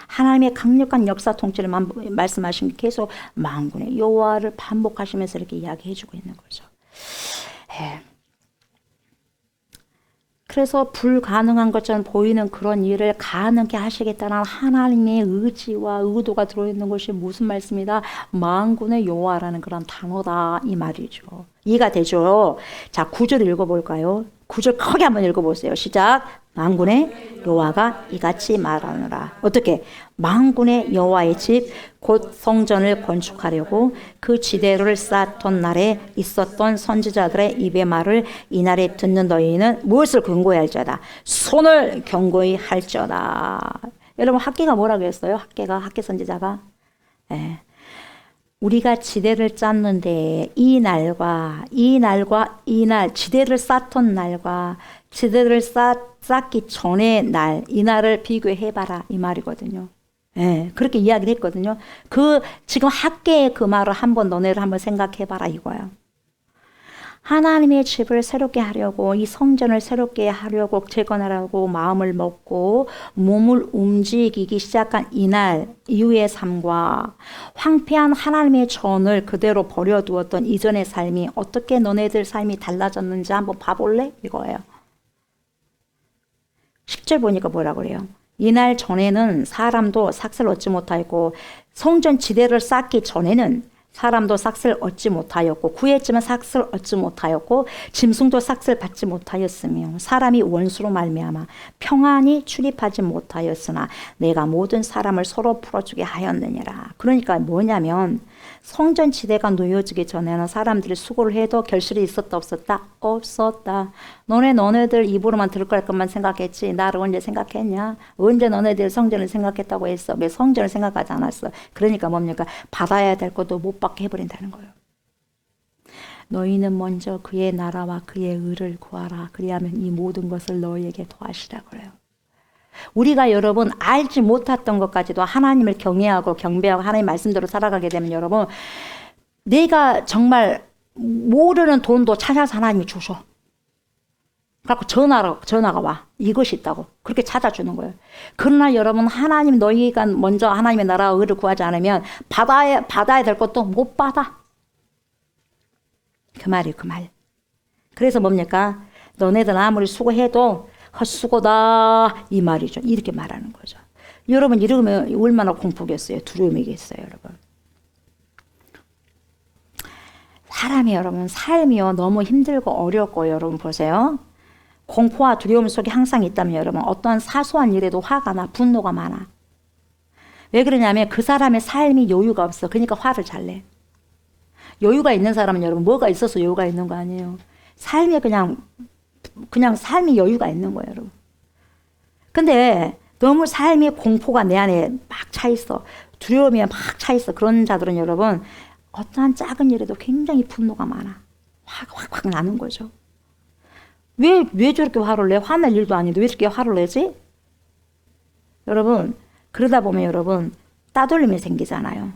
S2: 하나님의 강력한 역사 통치를 말씀하신 게 계속 만군의 여호와를 반복하시면서 이렇게 이야기해주고 있는 거죠. 예. 그래서 불가능한 것처럼 보이는 그런 일을 가능하게 하시겠다는 하나님의 의지와 의도가 들어있는 것이 무슨 말씀이다? 만군의 여호와라는 그런 단어다 이 말이죠. 이해가 되죠? 자, 9절 읽어볼까요? 9절 크게 한번 읽어보세요. 시작. 만군의 여호와가 이같이 말하노라. 어떻게? 만군의 여호와의 집 곧 성전을 건축하려고 그 지대를 쌓던 날에 있었던 선지자들의 입의 말을 이날에 듣는 너희는 무엇을 경고히 할지어다. 손을 경고히 할지어다. 여러분 학계가 뭐라고 했어요? 학계 선지자가 예. 우리가 지대를 짰는데 이 날과 이 날 지대를 쌓던 날과 지대를 쌓기 전의 날 이 날을 비교해봐라 이 말이거든요. 예, 그렇게 이야기를 했거든요. 지금 학계의 그 말을 너네를 한번 생각해봐라 이거야. 하나님의 집을 새롭게 하려고 이 성전을 새롭게 하려고 재건하려고 마음을 먹고 몸을 움직이기 시작한 이날 이후의 삶과 황폐한 하나님의 전을 그대로 버려두었던 이전의 삶이 어떻게 너네들 삶이 달라졌는지 한번 봐볼래? 이거예요. 10절 보니까 뭐라고 그래요? 이날 전에는 사람도 삭슬 얻지 못하였고 성전 지대를 쌓기 전에는 사람도 삭슬 얻지 못하였고 구했지만 삭슬 얻지 못하였고 짐승도 삭슬 받지 못하였으며 사람이 원수로 말미암아 평안히 출입하지 못하였으나 내가 모든 사람을 서로 풀어주게 하였느니라. 그러니까 뭐냐면 성전 지대가 놓여지기 전에는 사람들이 수고를 해도 결실이 있었다 없었다? 없었다. 너네들 입으로만 들을 것만 생각했지 나를 언제 생각했냐? 언제 너네들 성전을 생각했다고 했어? 왜 성전을 생각하지 않았어? 그러니까 뭡니까? 받아야 될 것도 못 받게 해버린다는 거예요. 너희는 먼저 그의 나라와 그의 의를 구하라. 그리하면 이 모든 것을 너희에게 더하시라 그래요. 우리가 여러분 알지 못했던 것까지도 하나님을 경외하고 경배하고 하나님 말씀대로 살아가게 되면 여러분 내가 정말 모르는 돈도 찾아서 하나님이 주셔. 그래갖고 전화가 와. 이것이 있다고. 그렇게 찾아주는 거예요. 그러나 여러분 하나님 너희가 먼저 하나님의 나라와 의를 구하지 않으면 받아야 될 것도 못 받아. 그 말이에요. 그 말. 그래서 뭡니까? 너네들 아무리 수고해도 헛수고다 이 말이죠. 이렇게 말하는 거죠. 여러분 이러면 얼마나 공포겠어요. 두려움이겠어요. 여러분. 사람이 여러분 삶이요 너무 힘들고 어렵고 여러분 보세요. 공포와 두려움 속에 항상 있다면 여러분 어떠한 사소한 일에도 화가 나 분노가 많아. 왜 그러냐면 그 사람의 삶이 여유가 없어. 그러니까 화를 잘 내. 여유가 있는 사람은 여러분 뭐가 있어서 여유가 있는 거 아니에요. 삶에 그냥 삶이 여유가 있는 거예요, 여러분. 근데 너무 삶의 공포가 내 안에 막 차 있어. 두려움이 막 차 있어. 그런 자들은 여러분 어떠한 작은 일에도 굉장히 분노가 많아. 확 나는 거죠. 왜 저렇게 화를 내? 화낼 일도 아닌데 왜 저렇게 화를 내지? 여러분 그러다 보면 여러분 따돌림이 생기잖아요.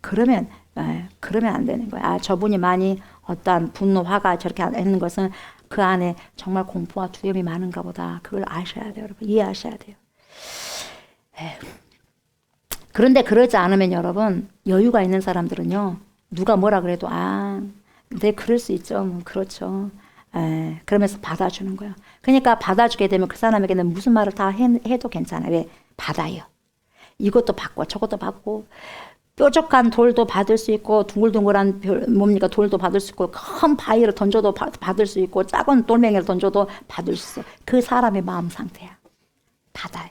S2: 그러면 안 되는 거야. 저분이 많이 어떠한 분노, 화가 저렇게 하는 것은 그 안에 정말 공포와 두려움이 많은가 보다. 그걸 아셔야 돼요, 여러분. 이해하셔야 돼요. 그런데 그러지 않으면 여러분 여유가 있는 사람들은요 누가 뭐라 그래도 네 그럴 수 있죠. 그렇죠. 그러면서 받아주는 거예요. 그러니까 받아주게 되면 그 사람에게는 무슨 말을 다 해도 괜찮아요. 왜? 받아요. 이것도 받고 저것도 받고 뾰족한 돌도 받을 수 있고 둥글둥글한 돌도 받을 수 있고 큰 바위를 던져도 받을 수 있고 작은 돌멩이를 던져도 받을 수 있어요. 그 사람의 마음 상태야. 받아요.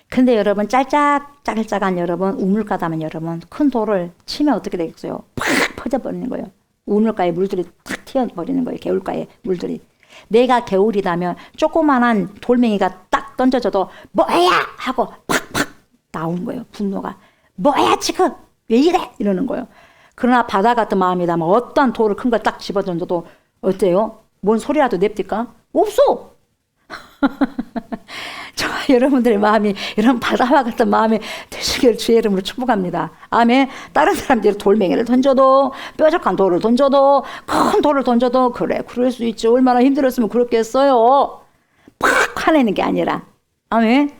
S2: 근데 여러분 짤짝한 여러분 우물가다면 여러분 큰 돌을 치면 어떻게 되겠어요? 팍 퍼져버리는 거예요. 우물가에 물들이 탁 튀어버리는 거예요. 개울가에 물들이. 내가 개울이라면 조그만한 돌멩이가 딱 던져져도 뭐야 하고 팍팍 나오는 거예요. 분노가. 뭐야 지금 왜 이래 이러는 거예요. 그러나 바다 같은 마음이라면 어떤 돌을 큰 걸 딱 집어 던져도 어때요? 뭔 소리라도 냅니까? 없어. 여러분들의 마음이 이런 바다와 같은 마음이 되시기를 주의 이름으로 축복합니다. 아멘. 다른 사람들이 돌멩이를 던져도 뾰족한 돌을 던져도 큰 돌을 던져도 그럴 수 있지. 얼마나 힘들었으면 그렇겠어요. 팍 화내는 게 아니라 아멘.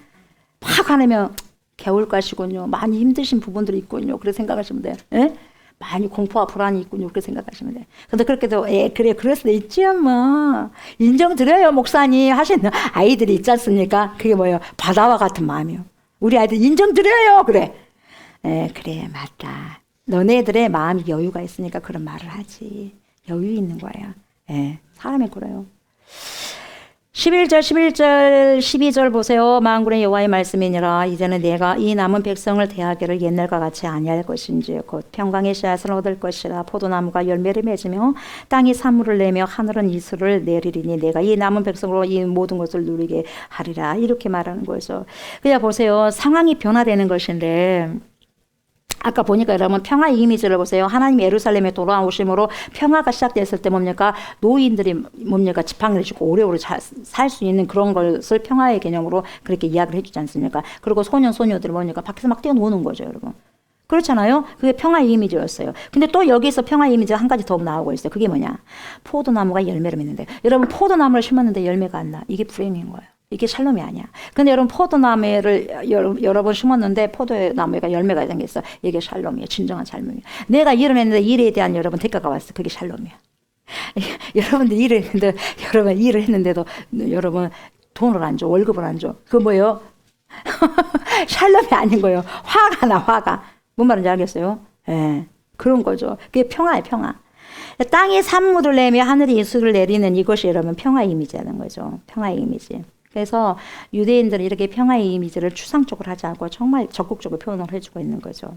S2: 팍 화내면 개울가시군요. 많이 힘드신 부분들이 있군요. 그렇게 생각하시면 돼요. 예? 많이 공포와 불안이 있군요. 그렇게 생각하시면 돼요. 근데 그렇게도 그래 그럴 수도 있지 뭐. 인정드려요. 목사님 하시는 아이들이 있지 않습니까? 그게 뭐예요? 바다와 같은 마음이요. 우리 아이들 인정드려요. 그래. 그래 맞다. 너네들의 마음이 여유가 있으니까 그런 말을 하지. 여유 있는 거예요. 사람이 그래요. 11절 12절 보세요. 만군의 여호와의 말씀이니라. 이제는 내가 이 남은 백성을 대하기를 옛날과 같이 아니할 것인지 곧 평강의 씨앗을 얻을 것이라. 포도나무가 열매를 맺으며 땅이 산물을 내며 하늘은 이슬을 내리리니 내가 이 남은 백성으로 이 모든 것을 누리게 하리라. 이렇게 말하는 거죠. 그냥 보세요. 상황이 변화되는 것인데 아까 보니까 여러분 평화의 이미지를 보세요. 하나님이 예루살렘에 돌아오심으로 평화가 시작됐을 때 뭡니까? 노인들이 뭡니까? 지팡이를 쥐고 오래오래 살 수 있는 그런 것을 평화의 개념으로 그렇게 이야기를 해주지 않습니까? 그리고 소녀들이 뭡니까? 밖에서 막 뛰어노는 거죠, 여러분. 그렇잖아요? 그게 평화의 이미지였어요. 근데 또 여기서 평화의 이미지가 한 가지 더 나오고 있어요. 그게 뭐냐? 포도나무가 열매를 맺는데 여러분 포도나무를 심었는데 열매가 안 나. 이게 불행인 거예요. 이게 샬롬이 아니야. 근데 여러분 포도나무를 여러 번 심었는데 포도나무가 열매가 생겼어. 이게 샬롬이에요. 진정한 샬롬이에요. 내가 일을 했는데 일에 대한 여러분 대가가 왔어. 그게 샬롬이야. 여러분들 일을 했는데도 여러분 돈을 안 줘. 월급을 안 줘. 그거 뭐예요? 샬롬이 아닌 거예요. 화가 나 화가. 뭔 말인지 알겠어요? 그런 거죠. 그게 평화예요. 평화. 땅이 산물을 내며 하늘이 이슬을 내리는 이것이 여러분 평화의 이미지라는 거죠. 평화의 이미지. 그래서 유대인들은 이렇게 평화의 이미지를 추상적으로 하지 않고 정말 적극적으로 표현을 해주고 있는 거죠.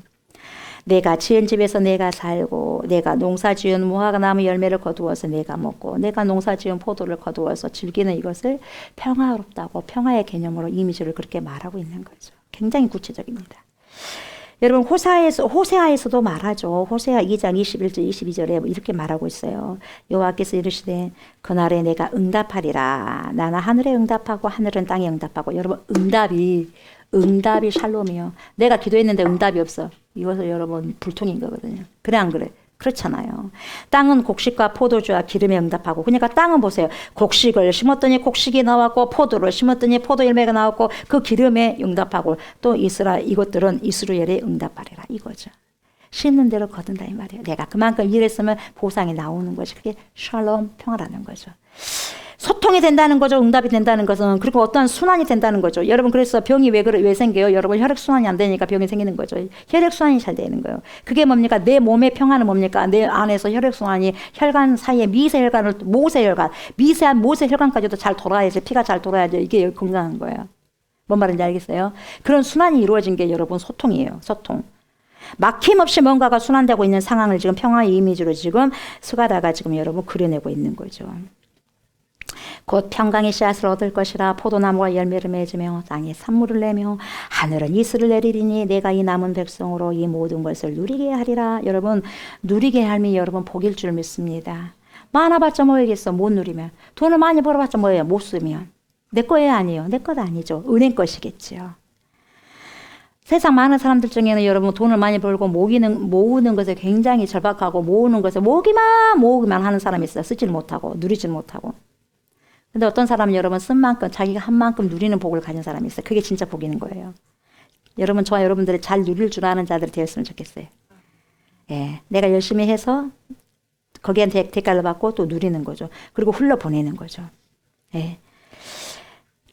S2: 내가 지은 집에서 내가 살고 내가 농사 지은 무화과나무 열매를 거두어서 내가 먹고 내가 농사 지은 포도를 거두어서 즐기는 이것을 평화롭다고 평화의 개념으로 이미지를 그렇게 말하고 있는 거죠. 굉장히 구체적입니다. 여러분 호세아에서도 말하죠. 호세아 2장 21절 22절에 이렇게 말하고 있어요. 여호와께서 이르시되 그날에 내가 응답하리라. 나는 하늘에 응답하고 하늘은 땅에 응답하고. 여러분 응답이 샬롬이요. 내가 기도했는데 응답이 없어. 이것은 여러분 불통인 거거든요. 그래 안 그래? 그렇잖아요. 땅은 곡식과 포도주와 기름에 응답하고. 그러니까 땅은 보세요. 곡식을 심었더니 곡식이 나왔고 포도를 심었더니 포도 열매가 나왔고 그 기름에 응답하고 또 이것들은 이스라엘에 응답하리라 이거죠. 심는 대로 거둔다 이 말이에요. 내가 그만큼 일했으면 보상이 나오는 것이 그게 샬롬 평화라는 거죠. 소통이 된다는 거죠. 응답이 된다는 것은. 그리고 어떤 순환이 된다는 거죠. 여러분 그래서 병이 왜 생겨요? 여러분 혈액순환이 안 되니까 병이 생기는 거죠. 혈액순환이 잘 되는 거예요. 그게 뭡니까? 내 몸의 평화는 뭡니까? 내 안에서 혈액순환이 혈관 사이에 미세혈관을 모세혈관 미세한 모세혈관까지도 잘 돌아야지 피가 잘 돌아야지 이게 건강한 거예요. 뭔 말인지 알겠어요? 그런 순환이 이루어진 게 여러분 소통이에요. 소통. 막힘없이 뭔가가 순환되고 있는 상황을 지금 평화의 이미지로 지금 스가랴가 지금 여러분 그려내고 있는 거죠. 곧 평강의 씨앗을 얻을 것이라 포도나무가 열매를 맺으며 땅에 산물을 내며 하늘은 이슬을 내리리니 내가 이 남은 백성으로 이 모든 것을 누리게 하리라. 여러분 누리게 할미 여러분 복일 줄 믿습니다. 많아봤자 뭐겠어. 못 누리면. 돈을 많이 벌어봤자 뭐예요. 못 쓰면. 내 거예요 아니에요. 내 것 아니죠. 은행 것이겠죠. 세상 많은 사람들 중에는 여러분 돈을 많이 벌고 모으는 것에 굉장히 절박하고 모으는 것에 모으기만 하는 사람이 있어요. 쓰지를 못하고 누리지를 못하고. 근데 어떤 사람은 여러분 쓴 만큼 자기가 한 만큼 누리는 복을 가진 사람이 있어요. 그게 진짜 복이는 거예요. 여러분 저와 여러분들이 잘 누릴 줄 아는 자들이 되었으면 좋겠어요. 예, 내가 열심히 해서 거기에 대가를 받고 또 누리는 거죠. 그리고 흘러보내는 거죠. 예.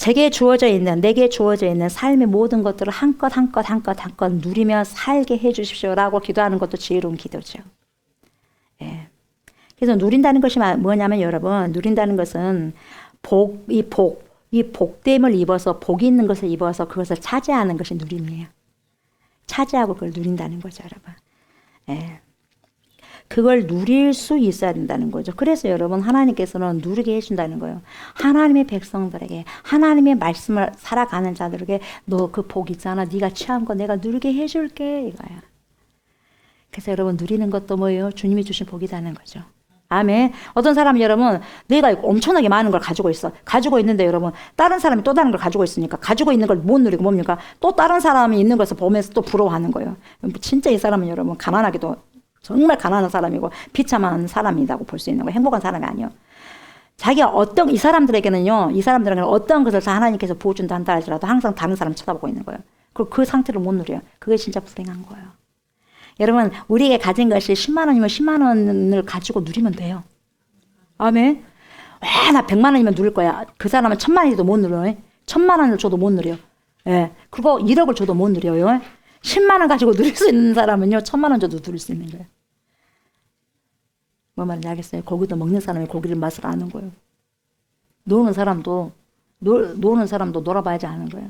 S2: 내게 주어져 있는 삶의 모든 것들을 한껏 누리며 살게 해주십시오라고 기도하는 것도 지혜로운 기도죠. 예. 그래서 누린다는 것이 뭐냐면 여러분 누린다는 것은 이 복됨을 입어서 복이 있는 것을 입어서 그것을 차지하는 것이 누림이에요. 차지하고 그걸 누린다는 거죠, 여러분. 예. 그걸 누릴 수 있어야 된다는 거죠. 그래서 여러분 하나님께서는 누리게 해준다는 거예요. 하나님의 백성들에게 하나님의 말씀을 살아가는 자들에게 너 그 복 있잖아. 네가 취한 거 내가 누리게 해줄게 이거야. 그래서 여러분 누리는 것도 뭐예요? 주님이 주신 복이라는 거죠. 아멘. 어떤 사람이 여러분 내가 엄청나게 많은 걸 가지고 있어. 가지고 있는데 여러분 다른 사람이 또 다른 걸 가지고 있으니까 가지고 있는 걸 못 누리고 뭡니까? 또 다른 사람이 있는 것을 보면서 또 부러워하는 거예요. 진짜 이 사람은 여러분 가난하기도 정말 가난한 사람이고 비참한 사람이라고 볼 수 있는 거예요. 행복한 사람이 아니에요. 자기가 이 사람들에게는 어떤 것을 하나님께서 부어준다 한다 할지라도 항상 다른 사람 쳐다보고 있는 거예요. 그리고 그 상태를 못 누려요. 그게 진짜 불행한 거예요. 여러분 우리에게 가진 것이 10만 원이면 10만 원을 가지고 누리면 돼요. 아멘. 나 100만 원이면 누릴 거야. 그 사람은 1000만 원도 못 누려요. 1000만 원을 줘도 못 누려요. 예. 그거 1억을 줘도 못 누려요. 10만 원 가지고 누릴 수 있는 사람은요. 1000만 원 줘도 누릴 수 있는 거예요. 뭐 말인지 알겠어요? 고기도 먹는 사람이 고기를 맛을 아는 거예요. 노는 사람도 놀아봐야지 아는 거예요.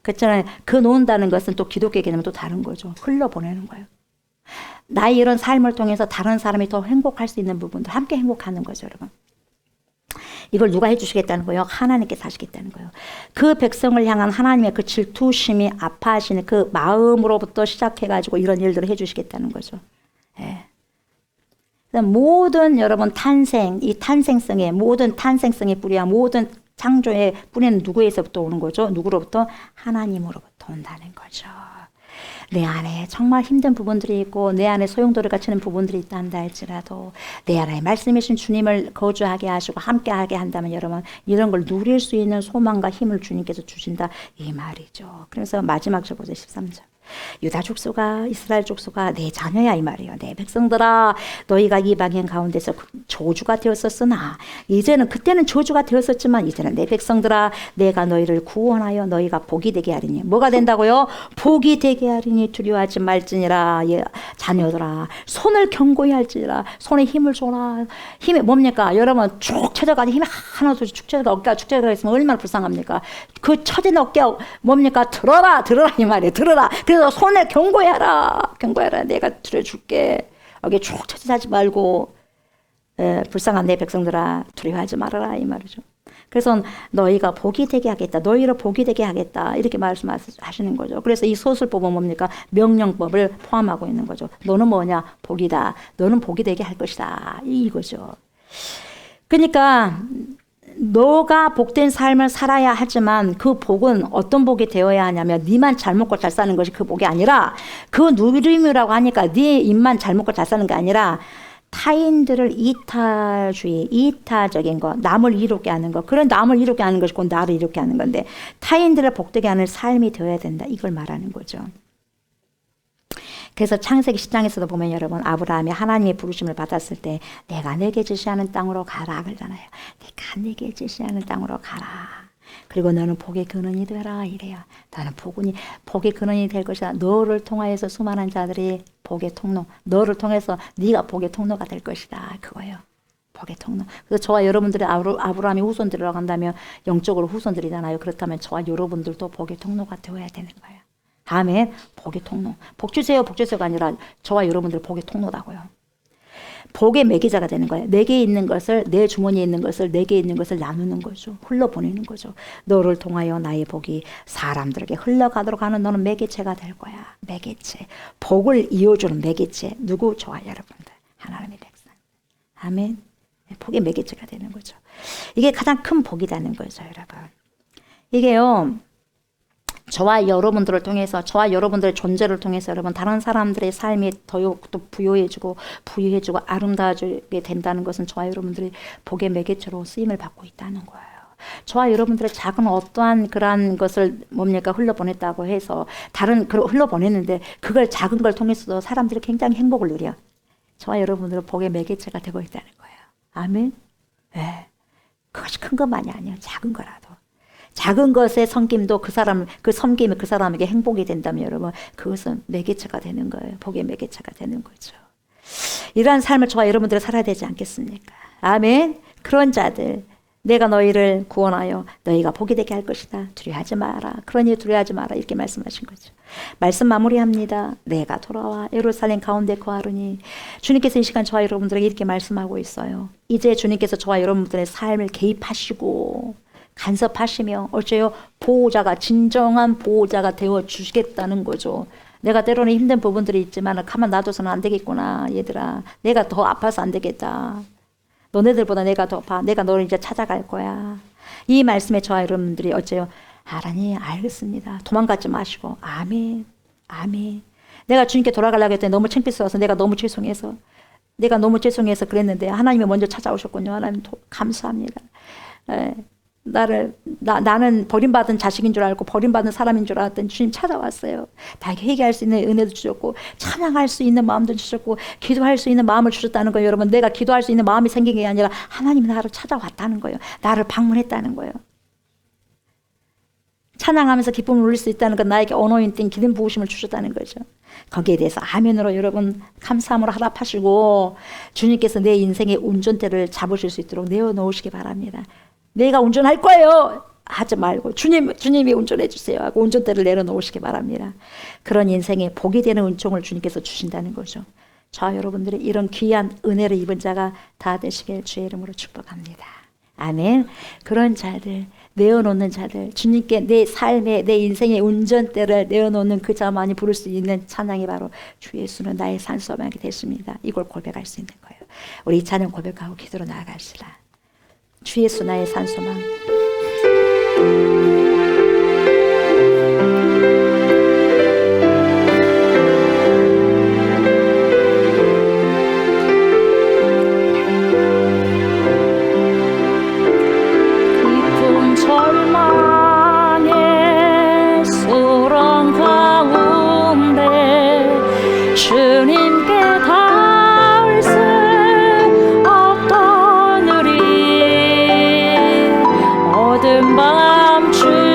S2: 그렇잖아요. 그 논다는 것은 또 기독교 개념은 또 다른 거죠. 흘러보내는 거예요. 나의 이런 삶을 통해서 다른 사람이 더 행복할 수 있는 부분들 함께 행복하는 거죠, 여러분. 이걸 누가 해주시겠다는 거예요? 하나님께서 하시겠다는 거예요. 그 백성을 향한 하나님의 그 질투심이 아파하시는 그 마음으로부터 시작해가지고 이런 일들을 해주시겠다는 거죠. 예. 모든 여러분 이 탄생성의 모든 탄생성의 뿌리와 모든 창조의 뿌리는 누구에서부터 오는 거죠? 누구로부터? 하나님으로부터 온다는 거죠. 내 안에 정말 힘든 부분들이 있고 내 안에 소용돌이가 치는 부분들이 있다 한다 할지라도 내 안에 말씀이신 주님을 거주하게 하시고 함께하게 한다면 여러분 이런 걸 누릴 수 있는 소망과 힘을 주님께서 주신다 이 말이죠. 그래서 마지막 절 보세요. 13절. 유다 족속아 이스라엘 족속아 내 자녀야 이 말이에요. 내 백성들아 너희가 이방인 가운데서 저주가 되었었으나 이제는 그때는 저주가 되었었지만 이제는 내 백성들아 내가 너희를 구원하여 너희가 복이 되게 하리니 뭐가 된다고요? 복이 되게 하리니 두려워하지 말지니라. 자녀들아 손을 견고히 할지니라. 손에 힘을 줘라. 힘이 뭡니까? 여러분 쭉 쳐져가지고 힘이 하나도 축 쳐져가 어깨가 축 쳐져가 있으면 얼마나 불쌍합니까? 그 처진 어깨 뭡니까? 들어라 이 말이에요. 들어라. 그래서 손을 견고히 하라. 내가 들어줄게. 어깨 쭉 쳐지지 말고 불쌍한 내 백성들아 두려워하지 말아라 이 말이죠. 그래서 너희가 복이 되게 하겠다. 너희를 복이 되게 하겠다. 이렇게 말씀하시는 거죠. 그래서 이 소술법은 뭡니까? 명령법을 포함하고 있는 거죠. 너는 뭐냐? 복이다. 너는 복이 되게 할 것이다. 이거죠. 그러니까 너가 복된 삶을 살아야 하지만 그 복은 어떤 복이 되어야 하냐면 네만 잘 먹고 잘 사는 것이 그 복이 아니라 그 누림이라고 하니까 네 입만 잘 먹고 잘 사는 게 아니라 타인들을 이타적인 거, 남을 이롭게 하는 거. 그런 남을 이롭게 하는 것이 곧 나를 이롭게 하는 건데 타인들을 복되게 하는 삶이 되어야 된다. 이걸 말하는 거죠. 그래서 창세기 10장에서도 보면 여러분 아브라함이 하나님의 부르심을 받았을 때 내가 내게 지시하는 땅으로 가라 그러잖아요. 내가 내게 지시하는 땅으로 가라. 그리고 너는 복의 근원이 되라 이래요. 너는 복의 근원이 될 것이다. 너를 통하여서 수많은 자들이 복의 통로, 너를 통해서 네가 복의 통로가 될 것이다. 그거예요. 복의 통로. 그래서 저와 여러분들이 아브라함의 후손들이라고 한다면 영적으로 후손들이잖아요. 그렇다면 저와 여러분들도 복의 통로가 되어야 되는 거예요. 아멘. 복의 통로. 복 주세요, 복 주세요가 아니라 저와 여러분들 복의 통로라고요. 복의 매개자가 되는 거예요. 내게 있는 것을, 내 주머니에 있는 것을, 내게 있는 것을 나누는 거죠. 흘러보내는 거죠. 너를 통하여 나의 복이 사람들에게 흘러가도록 하는 너는 매개체가 될 거야. 매개체. 복을 이어주는 매개체. 누구? 저와 여러분들. 하나님의 백성. 아멘. 복의 매개체가 되는 거죠. 이게 가장 큰 복이라는 거죠, 여러분. 이게요, 저와 여러분들을 통해서, 저와 여러분들의 존재를 통해서 여러분 다른 사람들의 삶이 더욱 또 부유해지고 아름다워지게 된다는 것은 저와 여러분들이 복의 매개체로 쓰임을 받고 있다는 거예요. 저와 여러분들의 작은 어떠한 그러한 것을 흘러보냈다고 해서 흘러보냈는데 그걸 작은 걸 통해서도 사람들이 굉장히 행복을 누려. 저와 여러분들은 복의 매개체가 되고 있다는 거예요. 아멘. 네. 그것이 큰 것만이 아니에요. 작은 거라도. 작은 것의 섬김도 그 섬김이 그 사람에게 행복이 된다면 여러분, 그것은 매개체가 되는 거예요. 복의 매개체가 되는 거죠. 이러한 삶을 저와 여러분들이 살아야 되지 않겠습니까? 아멘. 그런 자들, 내가 너희를 구원하여 너희가 복이 되게 할 것이다. 두려워하지 마라. 그러니 두려워하지 마라. 이렇게 말씀하신 거죠. 말씀 마무리합니다. 내가 돌아와 예루살렘 가운데 거하르니. 주님께서 이 시간 저와 여러분들에게 이렇게 말씀하고 있어요. 이제 주님께서 저와 여러분들의 삶을 개입하시고 간섭하시며 어째요? 보호자가, 진정한 보호자가 되어 주시겠다는 거죠. 내가 때로는 힘든 부분들이 있지만 가만 놔둬서는 안 되겠구나. 얘들아, 내가 더 아파서 안 되겠다. 너네들보다 내가 더 아파. 내가 너를 이제 찾아갈 거야. 이 말씀에 저와 여러분들이 어째요? 하나님 알겠습니다. 도망가지 마시고 아멘. 아멘. 내가 주님께 돌아가려고 했더니 너무 창피스러워서 내가 너무 죄송해서 그랬는데 하나님이 먼저 찾아오셨군요. 하나님 감사합니다. 나는 버림받은 자식인 줄 알고 버림받은 사람인 줄 알았더니 주님 찾아왔어요. 나에게 회개할 수 있는 은혜도 주셨고 찬양할 수 있는 마음도 주셨고 기도할 수 있는 마음을 주셨다는 거예요. 여러분, 내가 기도할 수 있는 마음이 생긴 게 아니라 하나님이 나를 찾아왔다는 거예요. 나를 방문했다는 거예요. 찬양하면서 기쁨을 올릴 수 있다는 건 나에게 언어인된 기름 부으심을 주셨다는 거죠. 거기에 대해서 아멘으로 여러분 감사함으로 하답하시고 주님께서 내 인생의 운전대를 잡으실 수 있도록 내어놓으시기 바랍니다. 내가 운전할 거예요 하지 말고 주님이 운전해 주세요 하고 운전대를 내려놓으시기 바랍니다. 그런 인생에 복이 되는 은총을 주님께서 주신다는 거죠. 저와 여러분들이 이런 귀한 은혜를 입은 자가 다 되시길 주의 이름으로 축복합니다. 아멘. 그런 자들, 내어놓는 자들, 주님께 내 삶에 내 인생의 운전대를 내어놓는 그 자만이 부를 수 있는 찬양이 바로 주 예수는 나의 산소망이 됐습니다. 이걸 고백할 수 있는 거예요. 우리 이 찬양 고백하고 기도로 나아갑시다. 주 예수 나의 산소망.
S4: 깊은 절망의 수렁 가운데 주님께 닿을 수 없던 우리 어둠 밤 주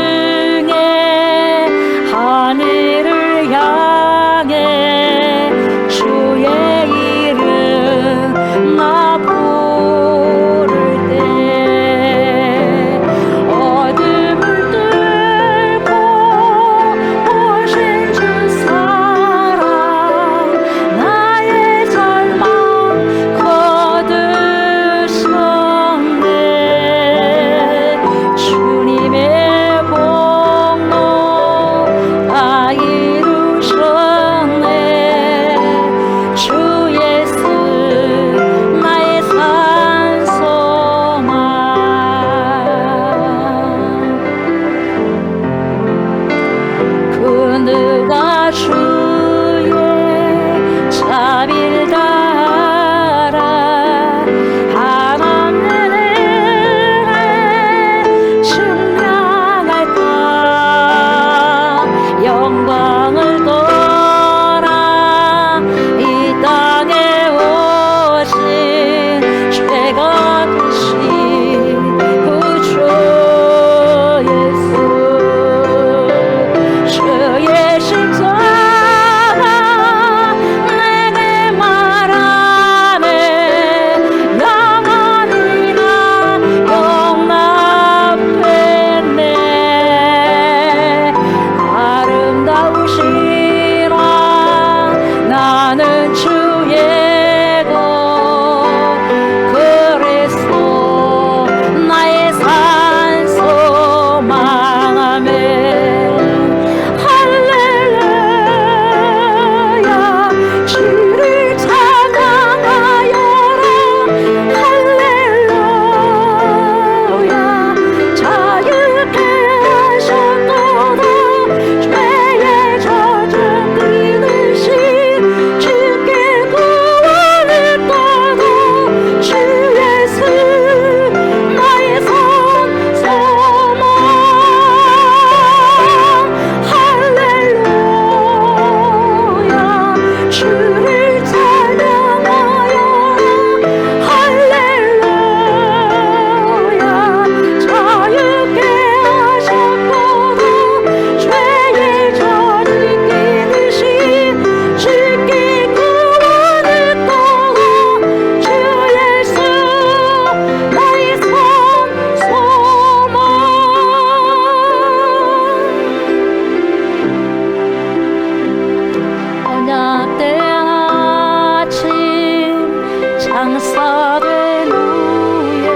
S4: 장사된 후에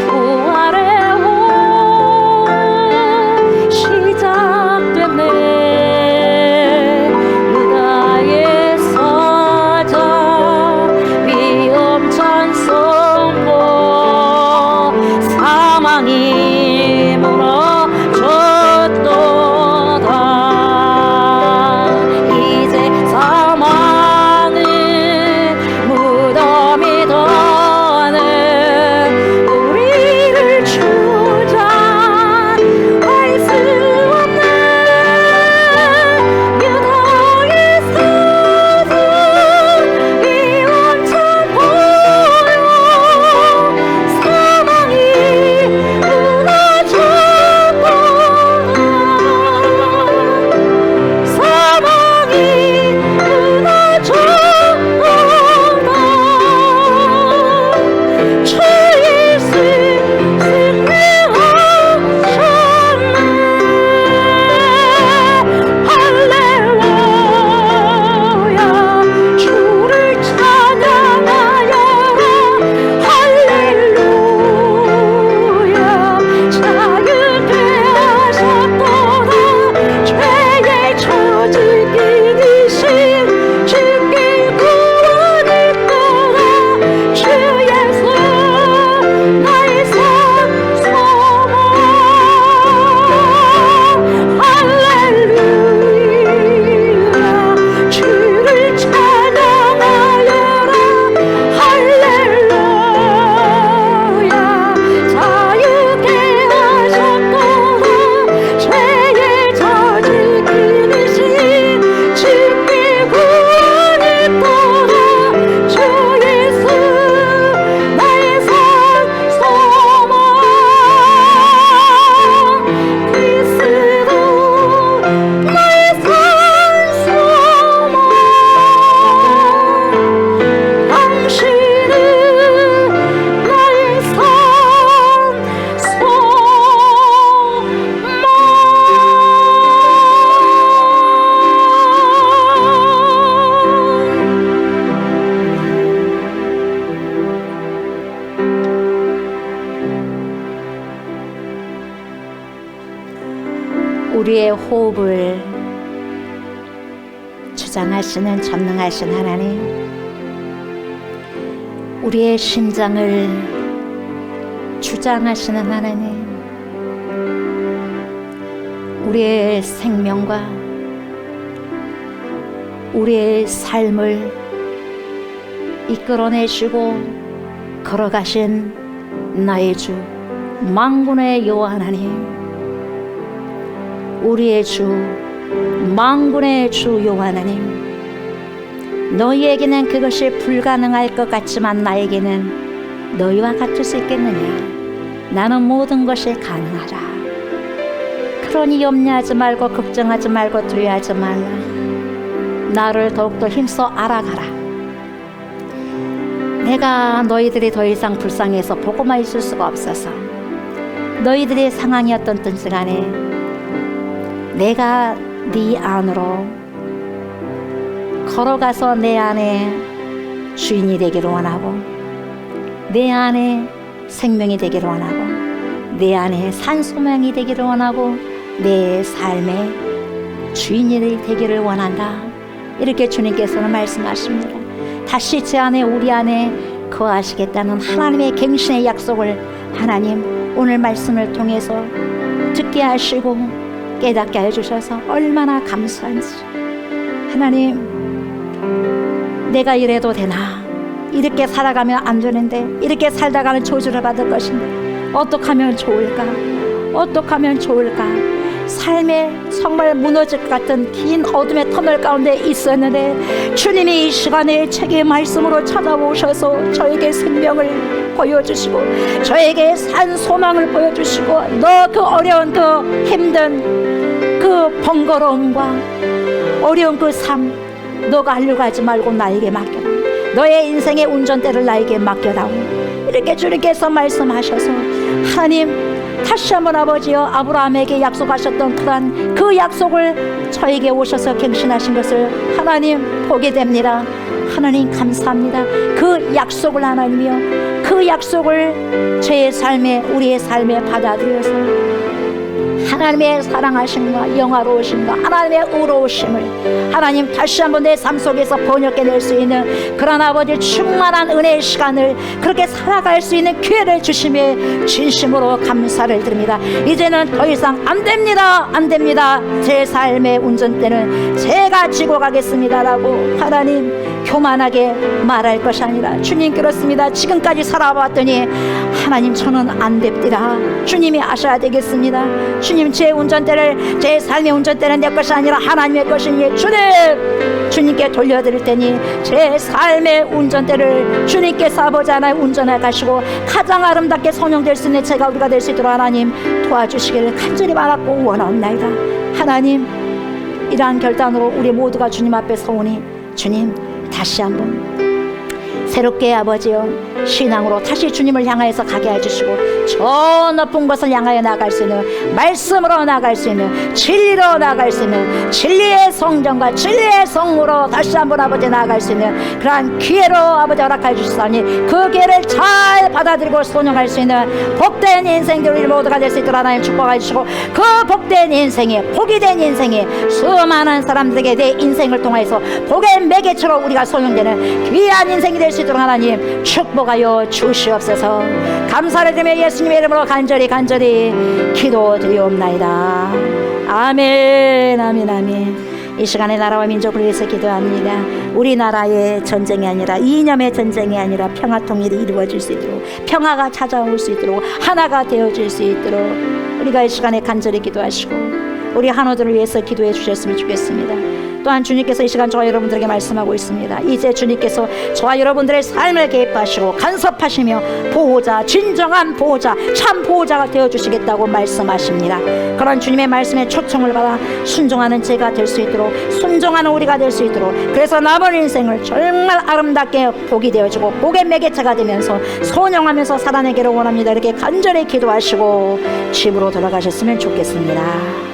S4: 부활의 온 시작됐네. 유다의 사자 위엄찬 선포 사망이 무너졌도다. 이제 사망은 무덤이 더는 우리를 주장할 수 없는 유다의 사자 위엄찬 보여 사망이 무너졌도다. 사망이 무너졌도다. 주 예수 승리하셨네. 할렐루야. 주를 찬양하여라. 할렐루야. 자유케 하셨도다. 죄의 저주 이기신 주께 구원했도다. 주 예수 나의 산 소망. 할렐루야. 주를 찬양하여라. 할렐루야. 자유케 하셨도다. 죄의 저주 이기신 주께 구원했도다. 주 예수 나의 산 소망. 그리스도 나의 산 소망. 당신은 나의 산 우리의 호흡을 주장하시는 전능하신 하나님, 우리의 심장을 주장하시는 하나님, 우리의 생명과 우리의 삶을 이끌어내시고 걸어가신 나의 주 만군의 여호와 하나님, 우리의 주 만군의 주 여호와 하나님, 너희에게는 그것이 불가능할 것 같지만 나에게는 너희와 같을 수 있겠느냐? 나는 모든 것이 가능하라. 그러니 염려하지 말고 걱정하지 말고 두려워하지 말라. 나를 더욱더 힘써 알아가라. 내가 너희들이 더 이상 불쌍해서 보고만 있을 수가 없어서 너희들의 상황이 어떻든 간에 내가 네 안으로 걸어가서 내 안에 주인이 되기를 원하고, 내 안에 생명이 되기를 원하고, 내 안에 산소망이 되기를 원하고, 내 삶의 주인이 되기를 원한다. 이렇게 주님께서는 말씀하십니다. 다시 제 안에 우리 안에 거하시겠다는 하나님의 갱신의 약속을 하나님 오늘 말씀을 통해서 듣게 하시고 깨닫게 해주셔서 얼마나 감사한지. 하나님, 내가 이래도 되나? 이렇게 살아가면 안 되는데, 이렇게 살다가는 저주를 받을 것인데 어떻게 하면 좋을까? 어떻게 하면 좋을까? 삶에 정말 무너질 것 같은 긴 어둠의 터널 가운데 있었는데 주님이 이 시간에 책의 말씀으로 찾아오셔서 저에게 생명을 보여주시고 저에게 산 소망을 보여주시고, 너 그 어려운 그 힘든 그 번거로움과 어려운 그 삶 너가 하려고 하지 말고 나에게 맡겨라. 너의 인생의 운전대를 나에게 맡겨다오. 이렇게 주님께서 말씀하셔서 하나님 다시 한번 아버지여 아브라함에게 약속하셨던 그 약속을 저에게 오셔서 갱신하신 것을 하나님 보게 됩니다. 하나님 감사합니다. 그 약속을 하나님이요, 그 약속을 제 삶에, 우리의 삶에 받아들여서 하나님의 사랑하심과 영화로우심과 하나님의 의로우심을 하나님 다시 한번 내 삶 속에서 번역해낼 수 있는 그런 아버지 충만한 은혜의 시간을 그렇게 살아갈 수 있는 기회를 주심에 진심으로 감사를 드립니다. 이제는 더 이상 안 됩니다, 안 됩니다, 제 삶의 운전대는 제가 지고 가겠습니다라고 하나님 교만하게 말할 것이 아니라, 주님 그렇습니다, 지금까지 살아왔더니 하나님 저는 안 됩니다, 주님이 아셔야 되겠습니다. 주님 제 운전대를, 제 삶의 운전대는 내 것이 아니라 하나님의 것이니 주님께 돌려드릴 테니 제 삶의 운전대를 주님께서 아버지 하나님 운전해 가시고 가장 아름답게 선용될 수 있는 제가 우리가 될 수 있도록 하나님 도와주시기를 간절히 바랐고 원하옵나이다. 하나님 이러한 결단으로 우리 모두가 주님 앞에 서오니 주님 다시 한번 새롭게 아버지여 신앙으로 다시 주님을 향하여서 가게 해주시고 저 높은 곳을 향하여 나갈 수 있는, 말씀으로 나갈 수 있는, 진리로 나갈 수 있는, 진리의 성전과 진리의 성으로 다시 한번 아버지 나아갈 수 있는 그러한 기회로 아버지 허락해 주시사니 그 기회를 잘 받아들이고 순종할 수 있는 복된 인생들 우리 모두가 될 수 있도록 하나님 축복해 주시고, 그 복된 인생에, 복이 된 인생에 수많은 사람들에게 내 인생을 통해서 복의 매개체로 우리가 소용되는 귀한 인생이 될 수 있도록 하나님 축복하여 주시옵소서. 감사를 드리며 예수님의 이름으로 간절히 기도드리옵나이다. 아멘, 아멘, 아멘. 이 시간에 나라와 민족을 위해서 기도합니다. 우리나라의 전쟁이 아니라, 이념의 전쟁이 아니라 평화 통일이 이루어질 수 있도록, 평화가 찾아올 수 있도록, 하나가 되어질 수 있도록 우리가 이 시간에 간절히 기도하시고 우리 한우들을 위해서 기도해 주셨으면 좋겠습니다. 또한 주님께서 이 시간 저와 여러분들에게 말씀하고 있습니다. 이제 주님께서 저와 여러분들의 삶을 개입하시고 간섭하시며 보호자, 진정한 보호자, 참 보호자가 되어주시겠다고 말씀하십니다. 그런 주님의 말씀에 초청을 받아 순종하는 제가 될 수 있도록, 순종하는 우리가 될 수 있도록, 그래서 남은 인생을 정말 아름답게 복이 되어주고 복의 매개체가 되면서 소용하면서 살아내기를 원합니다. 이렇게 간절히 기도하시고 집으로 돌아가셨으면 좋겠습니다.